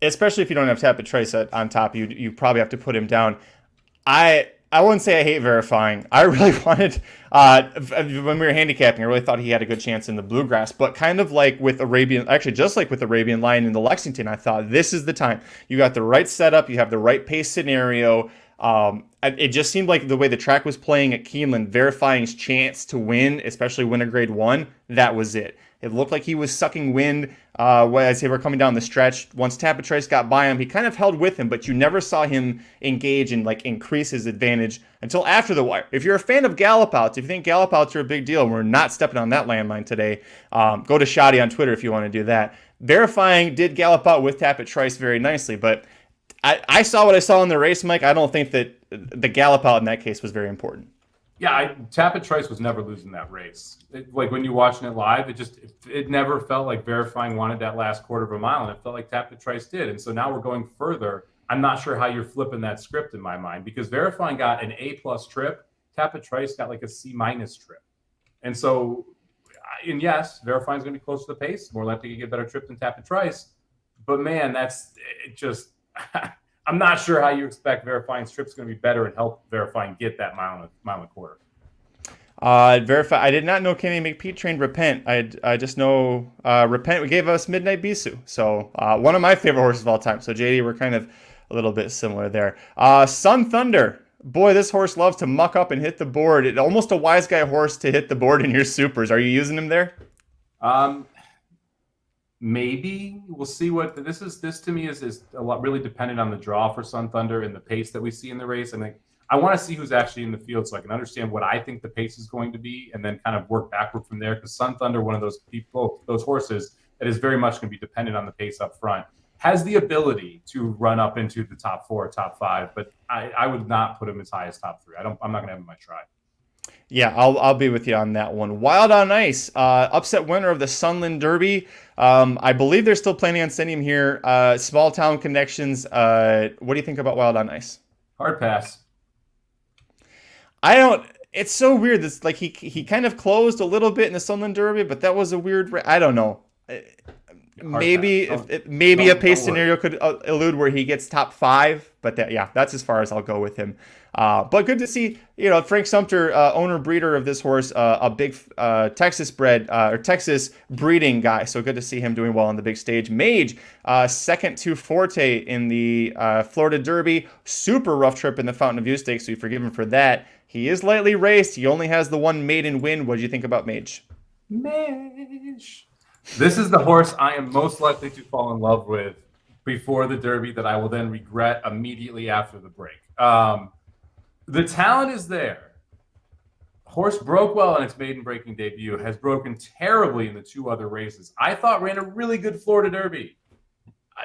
Especially if you don't have Tap It Trice on top, you probably have to put him down. I wouldn't say I hate Verifying. I really wanted, when we were handicapping, I really thought he had a good chance in the Bluegrass. But kind of like with Arabian, actually just like with Arabian Lion in the Lexington, I thought this is the time. You got the right setup, you have the right pace scenario. It just seemed like the way the track was playing at Keeneland, Verifying's chance to win, especially win a Grade 1, that was it. It looked like he was sucking wind as they were coming down the stretch. Once Tap It Trice got by him, he kind of held with him, but you never saw him engage and like increase his advantage until after the wire. If you're a fan of gallop outs, if you think gallop outs are a big deal, we're not stepping on that landmine today. Go to Shoddy on Twitter if you want to do that. Verifying did gallop out with Tap It Trice very nicely, but I saw what I saw in the race, Mike. I don't think that the gallop out in that case was very important. Yeah, Tap It Trice was never losing that race. Like when you're watching it live, it never felt like Verifying wanted that last quarter of a mile, and it felt like Tap It Trice did. And so now we're going further. I'm not sure how you're flipping that script in my mind, because Verifying got an A+ trip, Tap It Trice got like a C- trip. And so, and yes, Verifying's going to be close to the pace, more likely to get a better trip than Tap It Trice. But man, I'm not sure how you expect Verifying's trip's going to be better and help Verifying get that mile and a quarter. I did not know Kenny McPete trained Repent. I just know Repent gave us Midnight Bisou. So one of my favorite horses of all time. So JD, we're kind of a little bit similar there. Sun Thunder. Boy, this horse loves to muck up and hit the board. It's almost a wise guy horse to hit the board in your supers. Are you using him there? Maybe we'll see what this is. This to me is a lot really dependent on the draw for Sun Thunder and the pace that we see in the race. I mean, I want to see who's actually in the field so I can understand what I think the pace is going to be, and then kind of work backward from there. Because Sun Thunder, one of those people, those horses that is very much going to be dependent on the pace up front, has the ability to run up into the top 4, top 5, but I would not put him as high as top 3. I'm not going to have him in my try. Yeah, I'll be with you on that one. Wild on Ice, upset winner of the Sunland Derby. I believe they're still planning on sending him here. Small town connections. What do you think about Wild on Ice? Hard pass. It's so weird. This like he kind of closed a little bit in the Sunland Derby, but that was a weird. I don't know. Maybe a pace scenario could elude where he gets top 5, but that's as far as I'll go with him. But good to see, Frank Sumter, owner breeder of this horse, a big Texas bred or Texas breeding guy. So good to see him doing well on the big stage. Mage, second to Forte in the Florida Derby. Super rough trip in the Fountain of Youth Stakes, so you forgive him for that. He is lightly raced. He only has the one maiden win. What do you think about Mage? Mage. This is the horse I am most likely to fall in love with before the Derby that I will then regret immediately after the break. The talent is there. Horse broke well in its maiden breaking debut, has broken terribly in the 2 other races. I thought ran a really good Florida Derby.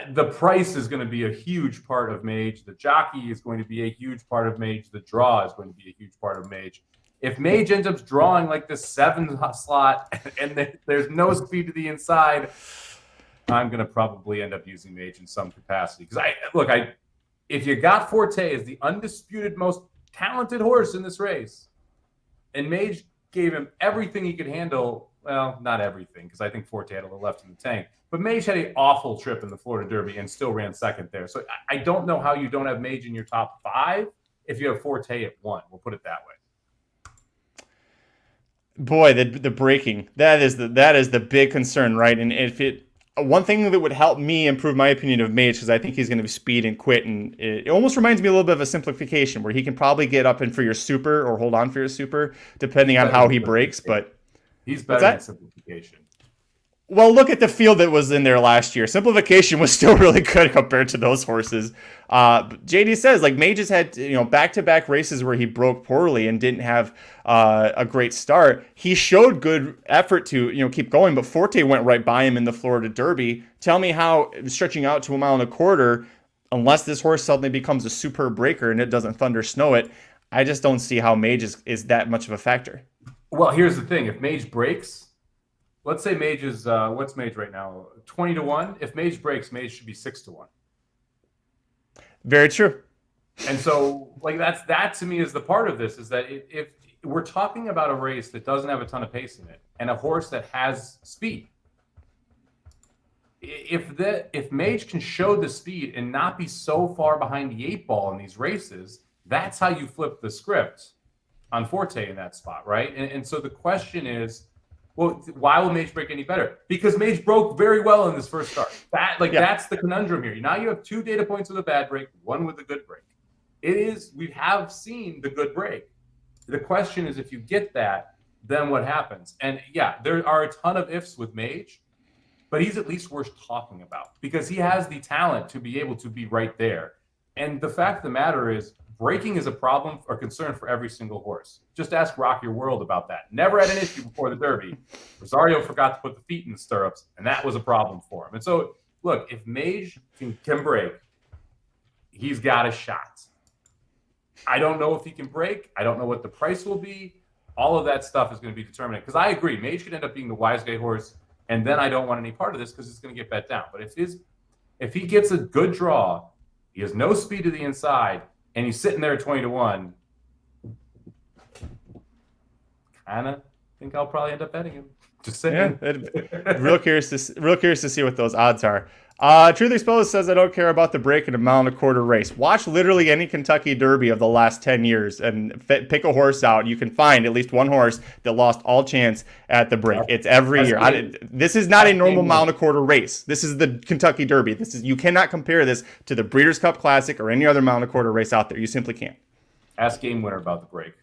The price is going to be a huge part of Mage. The jockey is going to be a huge part of Mage. The draw is going to be a huge part of Mage. If Mage ends up drawing like the 7 slot and there's no speed to the inside, I'm going to probably end up using Mage in some capacity. Because if you got Forte as the undisputed most talented horse in this race, and Mage gave him everything he could handle, well, not everything, because I think Forte had a little left in the tank, but Mage had an awful trip in the Florida Derby and still ran second there. So I don't know how you don't have Mage in your top 5 if you have Forte at 1. We'll put it that way. Boy, the breaking, that is the big concern, right? And if one thing that would help me improve my opinion of Mage, because I think he's going to be speed and quit, and it almost reminds me a little bit of a simplification where he can probably get up in for your super or hold on for your super, depending on how he breaks. But he's better than simplification. Well, look at the field that was in there last year. Simplification was still really good compared to those horses. JD says, like, Mage has had, back-to-back races where he broke poorly and didn't have a great start. He showed good effort to, keep going, but Forte went right by him in the Florida Derby. Tell me how stretching out to 1.25 miles, unless this horse suddenly becomes a superb breaker and it doesn't thunder snow it, I just don't see how Mage is that much of a factor. Well, here's the thing. If Mage breaks, let's say Mage is, what's Mage right now? 20-1. If Mage breaks, Mage should be 6-1. Very true. And so, like, that to me is the part of this, is that if we're talking about a race that doesn't have a ton of pace in it and a horse that has speed, if Mage can show the speed and not be so far behind the 8 ball in these races, that's how you flip the script on Forte in that spot, right? And so the question is, well, why will Mage break any better? Because Mage broke very well in this first start. That's the conundrum here. Now you have 2 data points with a bad break, 1 with a good break. We have seen the good break. The question is, if you get that, then what happens? And yeah, there are a ton of ifs with Mage, but he's at least worth talking about because he has the talent to be able to be right there. And the fact of the matter is, breaking is a problem or concern for every single horse. Just ask Rock Your World about that. Never had an issue before the Derby. Rosario forgot to put the feet in the stirrups, and that was a problem for him. And so, look, if Mage can break, he's got a shot. I don't know if he can break. I don't know what the price will be. All of that stuff is going to be determinant. Because I agree, Mage could end up being the wise guy horse, and then I don't want any part of this because it's going to get bet down. But if he gets a good draw, he has no speed to the inside, and he's sitting there at 20-1, kind of think I'll probably end up betting him. Just saying. Yeah, real curious to see what those odds are. Truth Exposed says, I don't care about the break in a 1.25 mile race. Watch literally any Kentucky Derby of the last 10 years and pick a horse out. You can find at least one horse that lost all chance at the break. It's every year. This is not a normal 1.25 mile race. This is the Kentucky Derby. You cannot compare this to the Breeders' Cup Classic or any other 1.25 mile race out there. You simply can't. Ask Game Winner about the break.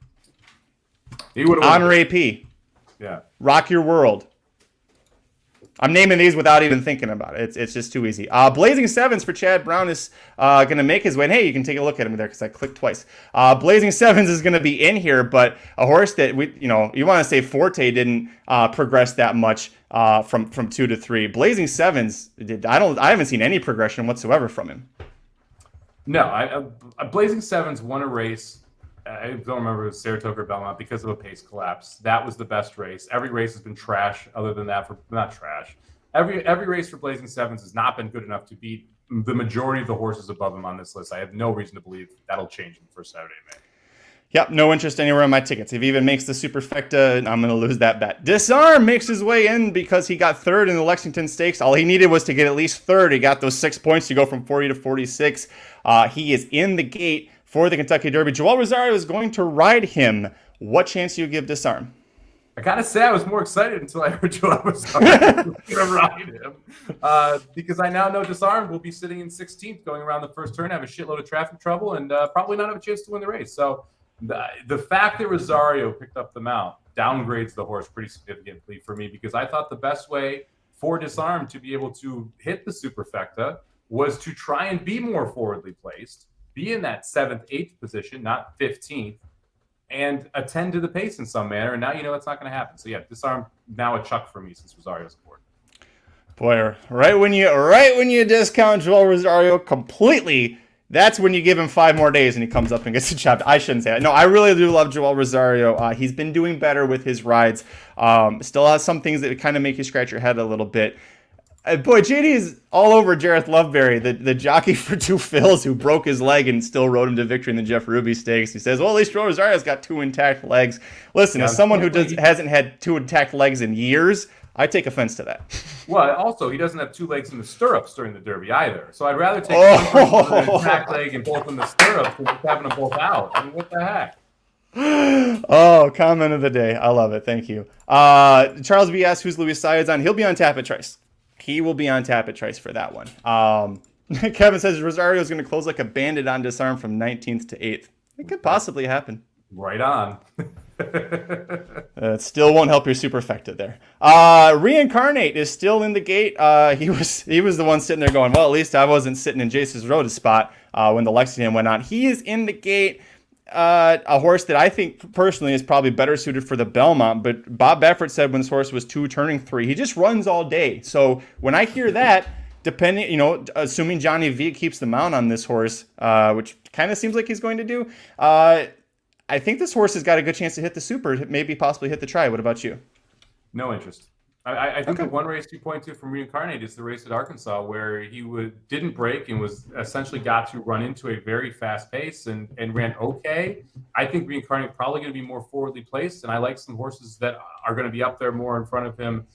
He would have Honor AP. Yeah. Rock Your World. I'm naming these without even thinking about it. It's just too easy. Blazing Sevens for Chad Brown is going to make his way. And hey, you can take a look at him there because I clicked twice. Blazing Sevens is going to be in here, but a horse that you want to say Forte didn't progress that much from 2 to 3. Blazing Sevens I haven't seen any progression whatsoever from him. No, Blazing Sevens won a race. I don't remember if it was Saratoga or Belmont because of a pace collapse. That was the best race. Every race has been trash other than that. Not trash. Every race for Blazing Sevens has not been good enough to beat the majority of the horses above him on this list. I have no reason to believe that'll change in the first Saturday of May. Yep, no interest anywhere on my tickets. If he even makes the Superfecta, I'm going to lose that bet. Disarm makes his way in because he got 3rd in the Lexington Stakes. All he needed was to get at least 3rd. He got those 6 points to go from 40 to 46. He is in the gate for the Kentucky Derby. Joel Rosario is going to ride him. What chance do you give Disarm? I gotta say, I was more excited until I heard Joel Rosario going to ride him. Because I now know Disarm will be sitting in 16th going around the first turn, have a shitload of traffic trouble, and probably not have a chance to win the race. So the fact that Rosario picked up the mount downgrades the horse pretty significantly for me, because I thought the best way for Disarm to be able to hit the Superfecta was to try and be more forwardly placed, be in that 7th, 8th position, not 15th, and attend to the pace in some manner. And now you know it's not going to happen. So yeah, Disarm now a chuck for me since Rosario's aboard. Boy, right when you discount Joel Rosario completely, that's when you give him 5 more days and he comes up and gets a job. I shouldn't say that. No, I really do love Joel Rosario. He's been doing better with his rides. Still has some things that kind of make you scratch your head a little bit. Boy, JD is all over Jareth Loveberry, the jockey for 2 fills who broke his leg and still rode him to victory in the Jeff Ruby Stakes. He says, well, at least Joel Rosario's got 2 intact legs. Listen, as someone who hasn't had 2 intact legs in years, I take offense to that. Well, also, he doesn't have 2 legs in the stirrups during the Derby either. So I'd rather take an intact leg and both in the stirrups than just having them both out. I mean, what the heck? Oh, comment of the day. I love it. Thank you. Charles B. asks, who's Luis Saez on? He'll be on tap at Trice. He will be on tap at Trice for that one. Kevin says Rosario is going to close like a bandit on Disarm from 19th to 8th. It could possibly happen. Right on. It still won't help your Superfecta there. Reincarnate is still in the gate. He was the one sitting there going, well, at least I wasn't sitting in Jace's Rhoda's spot when the Lexington went on. He is in the gate. A horse that I think personally is probably better suited for the Belmont, but Bob Baffert said when this horse was 2 turning 3, he just runs all day. So when I hear that, assuming Johnny V keeps the mount on this horse, which kind of seems like he's going to do, I think this horse has got a good chance to hit the Super, maybe possibly hit the Tri. What about you? No interest. I think the one race you point to from Reincarnate is the race at Arkansas where he didn't break and was essentially got to run into a very fast pace and ran okay. I think Reincarnate probably going to be more forwardly placed, and I like some horses that are going to be up there more in front of him.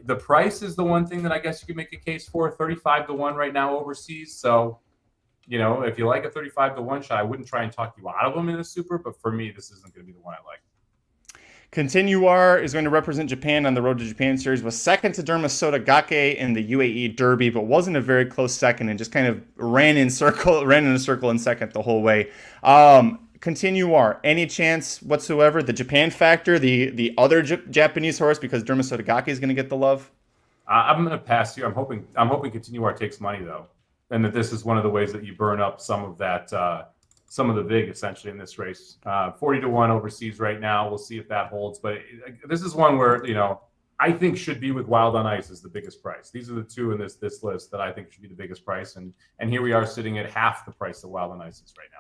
The price is the one thing that I guess you could make a case for, 35-1 right now overseas. So, if you like a 35-1 shot, I wouldn't try and talk you out of them in a super, but for me, this isn't going to be the one I like. Continuar is going to represent Japan on the Road to Japan series, was second to Dermasoda Gake in the UAE Derby, but wasn't a very close second and just kind of ran in a circle in second the whole way. Continuar, any chance whatsoever? The Japan factor, the other Japanese horse, because Dermasoda Gake is going to get the love? I'm going to pass here. I'm hoping Continuar takes money, though, and that this is one of the ways that you burn up some of that some of the vig essentially in this race. 40-1 overseas right now. We'll see if that holds. But this is one where, I think should be with Wild on Ice is the biggest price. These are the two in this list that I think should be the biggest price. And here we are sitting at half the price that Wild on Ice is right now.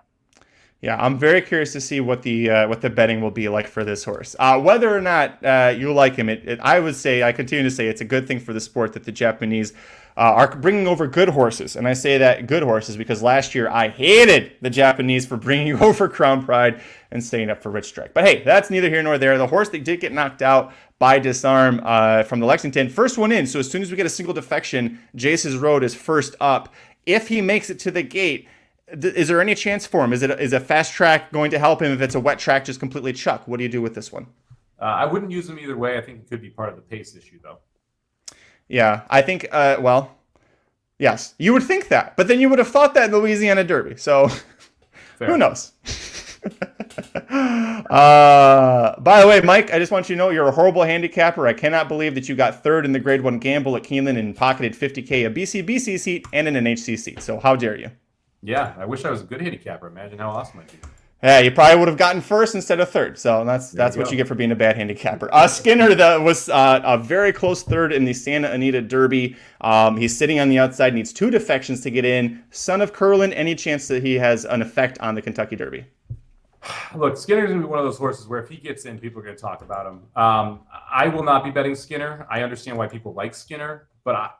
Yeah, I'm very curious to see what the betting will be like for this horse. Whether or not you like him, I continue to say it's a good thing for the sport that the Japanese are bringing over good horses. And I say that good horses because last year I hated the Japanese for bringing over Crown Pride and staying up for Rich Strike. But hey, that's neither here nor there. The horse that did get knocked out by Disarm from the Lexington, first one in. So as soon as we get a single defection, Jace's Road is first up. If he makes it to the gate, is there any chance for him? Is a fast track going to help him? If it's a wet track, just completely chuck? What do you do with this one? I wouldn't use him either way. I think it could be part of the pace issue, though. Yeah, I think, yes, you would think that. But then you would have thought that in the Louisiana Derby. So who knows? By the way, Mike, I just want you to know you're a horrible handicapper. I cannot believe that you got third in the Grade 1 gamble at Keeneland and pocketed $50K, a BC seat, and an NHC seat. So how dare you? Yeah, I wish I was a good handicapper. Imagine how awesome I'd be. Yeah, you probably would have gotten first instead of third. So that's what you get for being a bad handicapper. Skinner was a very close third in the Santa Anita Derby. He's sitting on the outside, needs 2 defections to get in. Son of Curlin, any chance that he has an effect on the Kentucky Derby? Look, Skinner's going to be one of those horses where if he gets in, people are going to talk about him. I will not be betting Skinner. I understand why people like Skinner, but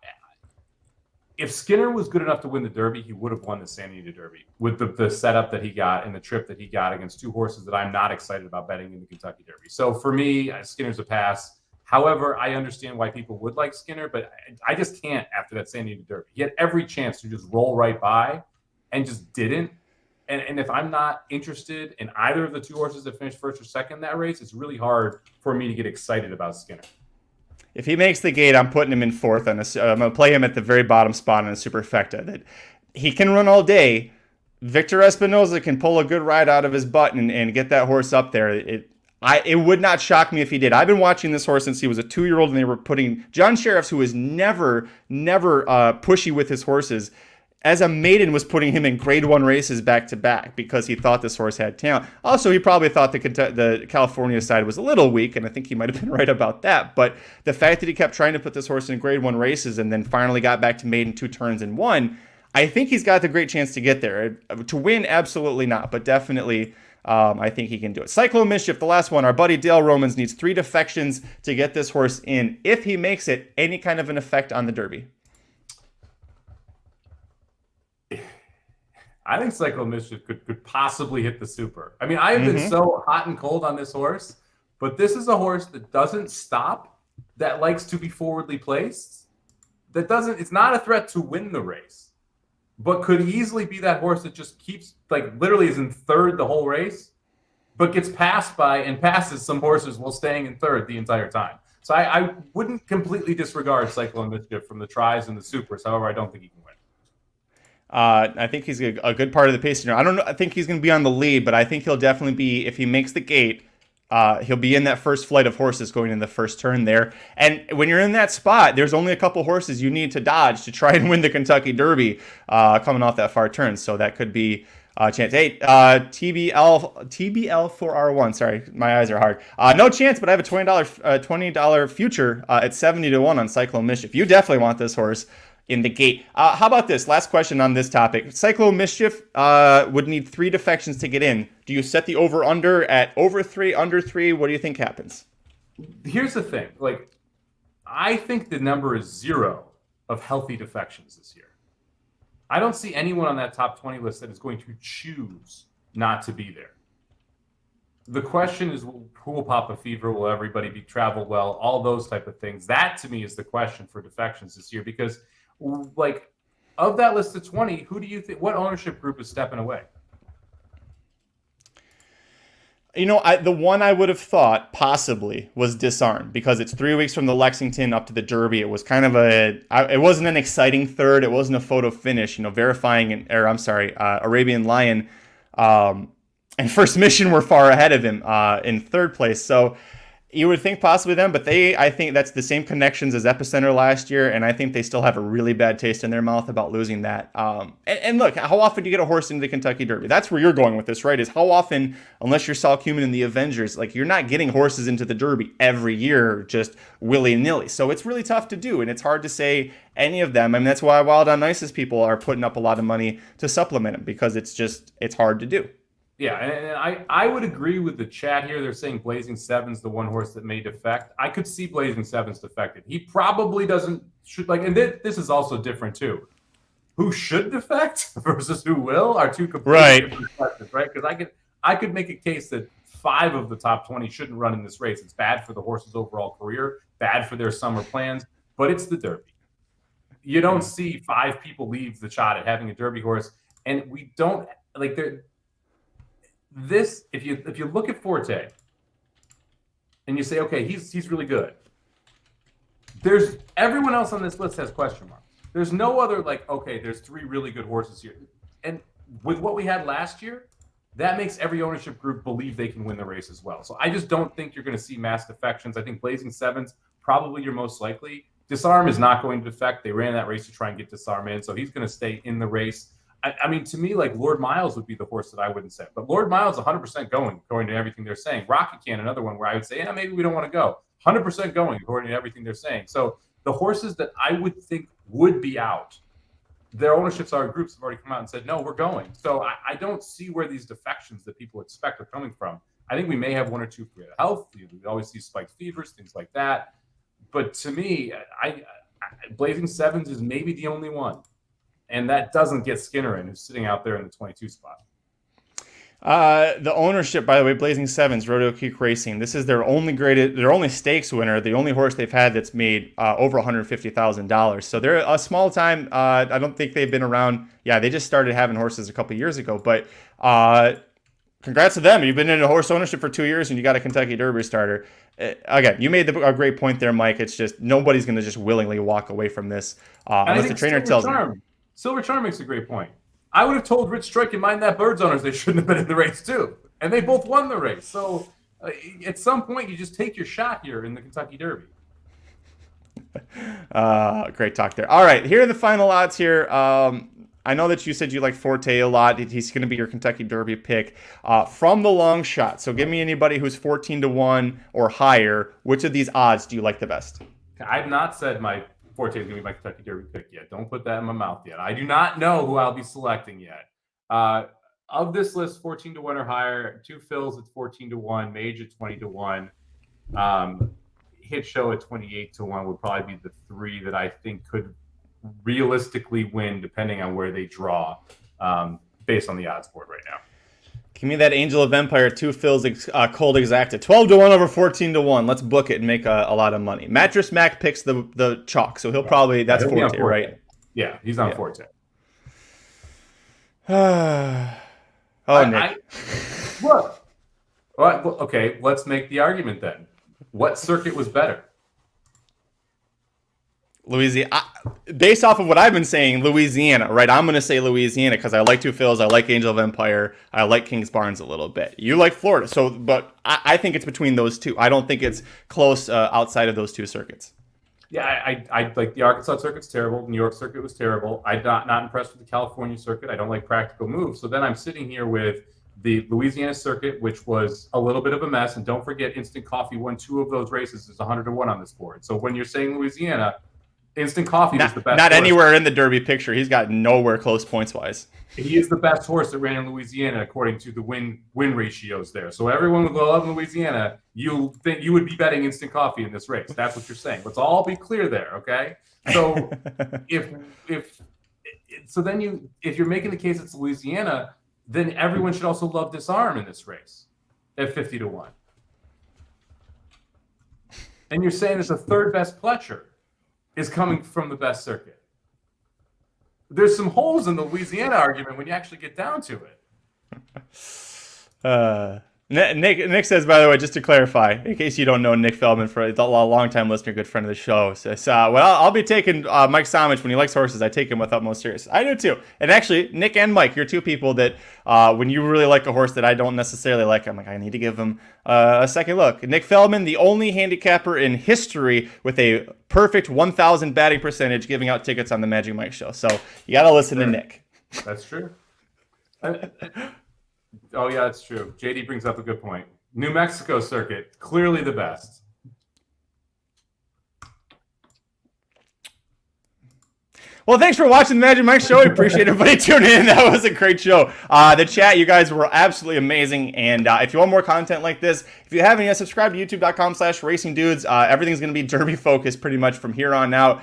if Skinner was good enough to win the Derby, he would have won the Santa Anita Derby with the setup that he got and the trip that he got against 2 horses that I'm not excited about betting in the Kentucky Derby. So for me, Skinner's a pass. However, I understand why people would like Skinner, but I just can't after that Santa Anita Derby. He had every chance to just roll right by and just didn't. And if I'm not interested in either of the 2 horses that finished first or second in that race, it's really hard for me to get excited about Skinner. If he makes the gate, I'm putting him in fourth. I'm going to play him at the very bottom spot on a superfecta. That he can run all day. Victor Espinoza can pull a good ride out of his butt and get that horse up there. It would not shock me if he did. I've been watching this horse since he was a 2-year-old, and they were putting John Sheriffs, who is never pushy with his horses, as a maiden was putting him in Grade 1 races back-to-back because he thought this horse had talent. Also, he probably thought the California side was a little weak, and I think he might have been right about that. But the fact that he kept trying to put this horse in Grade 1 races and then finally got back to maiden 2 turns and won, I think he's got the great chance to get there. To win, absolutely not, but definitely I think he can do it. Cyclone Mischief, the last one. Our buddy Dale Romans needs 3 defections to get this horse in. If he makes it, any kind of an effect on the Derby? I think Cyclone Mischief could possibly hit the super. I mean, I have been so hot and cold on this horse, but this is a horse that doesn't stop, that likes to be forwardly placed, it's not a threat to win the race, but could easily be that horse that just keeps, literally is in third the whole race, but gets passed by and passes some horses while staying in third the entire time. So I wouldn't completely disregard Cyclone Mischief from the tries and the supers. However, I don't think he can win. I think he's a good part of the pace. I think he's going to be on the lead, but I think he'll definitely be, if he makes the gate, he'll be in that first flight of horses going in the first turn there. And when you're in that spot, there's only a couple horses you need to dodge to try and win the Kentucky Derby coming off that far turn. So that could be a chance. Hey, TBL4R1. Sorry, my eyes are hard. No chance, but I have a $20 future at 70-1 on Cyclone Mischief. You definitely want this horse in the gate. How about this? Last question on this topic. Cyclone Mischief would need 3 defections to get in. Do you set the over-under at over 3, under 3? What do you think happens? Here's the thing. I think the number is 0 of healthy defections this year. I don't see anyone on that top 20 list that is going to choose not to be there. The question is, who will pop a fever? Will everybody be travel well? All those type of things. That to me is the question for defections this year, because like of that list of 20, who do you think, what ownership group is stepping away? You know, the one I would have thought possibly was Disarm, because it's 3 weeks from the Lexington up to the Derby. It was kind of it wasn't an exciting third. It wasn't a photo finish. You know, Arabian Lion and First Mission were far ahead of him in third place. So you would think possibly them, but I think that's the same connections as Epicenter last year, and I think they still have a really bad taste in their mouth about losing that. And look, how often do you get a horse into the Kentucky Derby? That's where you're going with this, right? Is how often, unless you're Saul Cumin in the Avengers, like you're not getting horses into the Derby every year just willy-nilly. So it's really tough to do, and it's hard to say any of them. I mean, that's why Wild on Ice's people are putting up a lot of money to supplement them, because it's hard to do. Yeah, and I would agree with the chat here. They're saying Blazing Seven's the one horse that may defect. I could see Blazing Seven's defected. He probably should and this is also different too. Who should defect versus who will are two completely different questions, right? Because I could make a case that 5 of the top 20 shouldn't run in this race. It's bad for the horse's overall career, bad for their summer plans, but it's the Derby. You don't see 5 people leave the shot at having a Derby horse, and we don't this, if you look at Forte and you say, okay, he's really good. There's everyone else on this list has question marks. There's no other okay, there's 3 really good horses here. And with what we had last year, that makes every ownership group believe they can win the race as well. So I just don't think you're going to see mass defections. I think Blazing Seven's probably your most likely. Disarm is not going to defect. They ran that race to try and get Disarm in, so he's going to stay in the race. I mean, to me, Lord Miles would be the horse that I wouldn't say. But Lord Miles, 100% going to everything they're saying. Rocket Can, another one where I would say, maybe we don't want to go. 100% going according to everything they're saying. So the horses that I would think would be out, their ownerships are groups have already come out and said, no, we're going. So I don't see where these defections that people expect are coming from. I think we may have 1 or 2 for health. We always see spiked fevers, things like that. But to me, Blazing Sevens is maybe the only one. And that doesn't get Skinner in, who's sitting out there in the 22 spot. The ownership, by the way, Blazing Sevens, Rodeo Creek Racing. This is their only stakes winner, the only horse they've had that's made over $150,000. So they're a small time. I don't think they've been around. Yeah, they just started having horses a couple years ago. But congrats to them. You've been in a horse ownership for 2 years and you got a Kentucky Derby starter. Again, you made a great point there, Mike. It's just nobody's going to just willingly walk away from this unless the trainer tells them. Silver Charm makes a great point. I would have told Rich Strike and Mind That Bird's owners they shouldn't have been in the race too. And they both won the race. So at some point, you just take your shot here in the Kentucky Derby. Great talk there. All right, here are the final odds here. I know that you said you like Forte a lot. He's going to be your Kentucky Derby pick from the long shot. So give me anybody who's 14-1 or higher. Which of these odds do you like the best? I've not said my Forte is going to be my Kentucky Derby pick yet. Don't put that in my mouth yet. I do not know who I'll be selecting yet. Of this list, 14-1 or higher, 2 fills at 14-1, Mage at 20-1, Hit Show at 28-1 would probably be the 3 that I think could realistically win, depending on where they draw, based on the odds board right now. Give me that Angel of Empire 2 fills cold exacta. 12-1 over 14-1. Let's book it and make a lot of money. Mattress Mac picks the chalk, so he'll probably that's Forte, right? Yeah, he's on Forte. Nick. Look. Okay, let's make the argument then. What circuit was better? Louisiana. Based off of what I've been saying, Louisiana, right? I'm going to say Louisiana because I like 2 fills. I like Angel of Empire. I like Kings Barnes a little bit. You like Florida. But I think it's between those 2. I don't think it's close outside of those 2 circuits. Yeah, I like the Arkansas circuit's terrible. New York circuit was terrible. I'm not impressed with the California circuit. I don't like practical moves. So then I'm sitting here with the Louisiana circuit, which was a little bit of a mess. And don't forget, Instant Coffee won 2 of those races. It's 100-1 on this board. So when you're saying Louisiana, Instant Coffee is the best. Not horse. anywhere in the Derby picture. He's got nowhere close points-wise. He is the best horse that ran in Louisiana according to the win ratios there. So everyone would love Louisiana. You think you would be betting Instant Coffee in this race? That's what you're saying. Let's all be clear there, okay? So if you're making the case it's Louisiana, then everyone should also love Disarm in this race at 50-1. And you're saying that the third best Pletcher is coming from the best circuit. There's some holes in the Louisiana argument when you actually get down to it. Nick says, by the way, just to clarify, in case you don't know Nick Feldman, for a long-time listener, good friend of the show, says, I'll be taking Mike Somich when he likes horses. I take him with utmost seriousness. I do too. And actually, Nick and Mike, you're two people that when you really like a horse that I don't necessarily like, I'm like, I need to give him a second look. Nick Feldman, the only handicapper in history with a perfect 1,000 batting percentage, giving out tickets on the Magic Mike show. So you got to listen to Nick. That's true. Oh, yeah, that's true. JD brings up a good point. New Mexico circuit, clearly the best. Well, thanks for watching the Magic Mike show. We appreciate everybody tuning in. That was a great show. The chat, you guys were absolutely amazing. And if you want more content like this, if you haven't yet, subscribe to youtube.com/racingdudes. Everything's going to be Derby focused pretty much from here on out.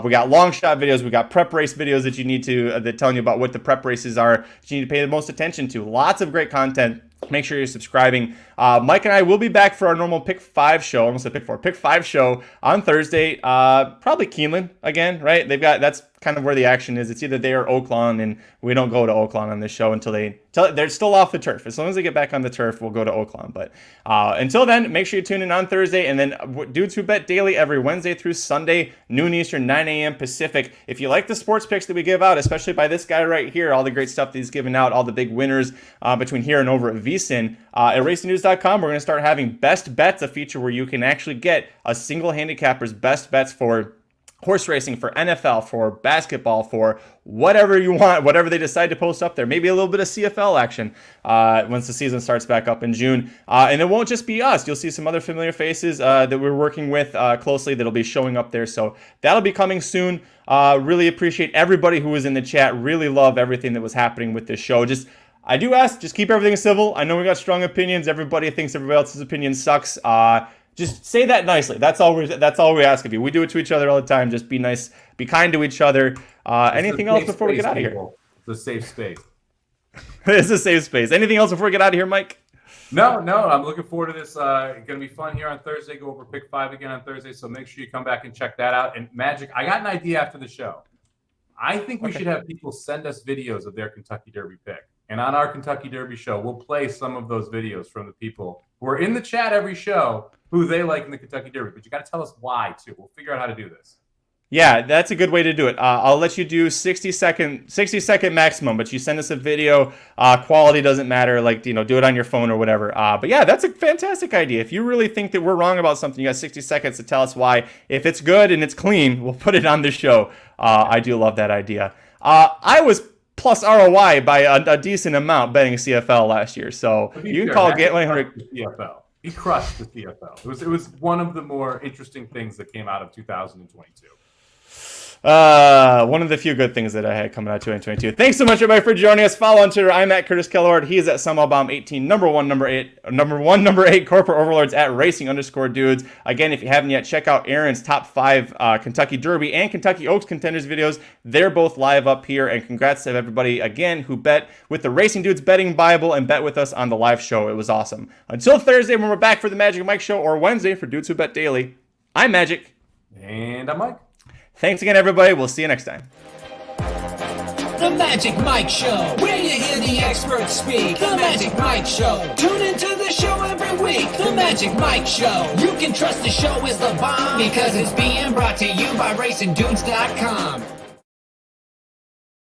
We got long shot videos. We got prep race videos that you need to, that telling you about what the prep races are that you need to pay the most attention to. Lots of great content. Make sure you're subscribing. Mike and I will be back for our normal Pick 5 show. I almost said Pick 4. Pick 5 show on Thursday. Probably Keeneland again, right? That's kind of where the action is. It's either they or Oaklawn, and we don't go to Oaklawn on this show until they're still off the turf. As long as they get back on the turf, we'll go to Oaklawn. But until then, make sure you tune in on Thursday, and then Dudes Who Bet Daily every Wednesday through Sunday, noon Eastern, 9 a.m. Pacific. If you like the sports picks that we give out, especially by this guy right here, all the great stuff that he's giving out, all the big winners between here and over at VSiN, at racingnews.com, we're going to start having Best Bets, a feature where you can actually get a single handicapper's best bets for horse racing, for NFL, for basketball, for whatever you want, whatever they decide to post up there. Maybe a little bit of CFL action once the season starts back up in June. And it won't just be us. You'll see some other familiar faces that we're working with closely that'll be showing up there. So that'll be coming soon. Really appreciate everybody who was in the chat. Really love everything that was happening with this show. I do ask, just keep everything civil. I know we got strong opinions. Everybody thinks everybody else's opinion sucks. Just say that nicely. That's all we ask of you. We do it to each other all the time. Just be nice, be kind to each other. Anything else before we get out of here? It's a safe space. It's a safe space. Anything else before we get out of here, Mike? No. I'm looking forward to this. It's going to be fun here on Thursday. Go over Pick 5 again on Thursday. So make sure you come back and check that out. And Magic, I got an idea after the show. I think we should have people send us videos of their Kentucky Derby pick. And on our Kentucky Derby show, we'll play some of those videos from the people who are in the chat every show who they like in the Kentucky Derby. But you got to tell us why, too. We'll figure out how to do this. Yeah, that's a good way to do it. I'll let you do 60 second maximum, but you send us a video. Quality doesn't matter. Do it on your phone or whatever. But yeah, that's a fantastic idea. If you really think that we're wrong about something, you got 60 seconds to tell us why. If it's good and it's clean, we'll put it on the show. I do love that idea. I was plus ROI by a decent amount betting CFL last year. So you can call Gateway CFL. He crushed the CFL. It was one of the more interesting things that came out of 2022. One of the few good things that I had coming out of 2022. Thanks so much, everybody, for joining us. Follow on Twitter. I'm at Curtis Kalleward. He is at Somobomb18. Number 8. Corporate Overlords at Racing_Dudes. Again, if you haven't yet, check out Aaron's top 5 Kentucky Derby and Kentucky Oaks contenders videos. They're both live up here. And congrats to everybody again who bet with the Racing Dudes Betting Bible and bet with us on the live show. It was awesome. Until Thursday, when we're back for the Magic Mike Show, or Wednesday for Dudes Who Bet Daily. I'm Magic. And I'm Mike. Thanks again, everybody. We'll see you next time. The Magic Mike Show, where you hear the experts speak. The Magic Mike Show. Tune into the show every week. The Magic Mike Show. You can trust the show is the bomb because it's being brought to you by RacingDudes.com.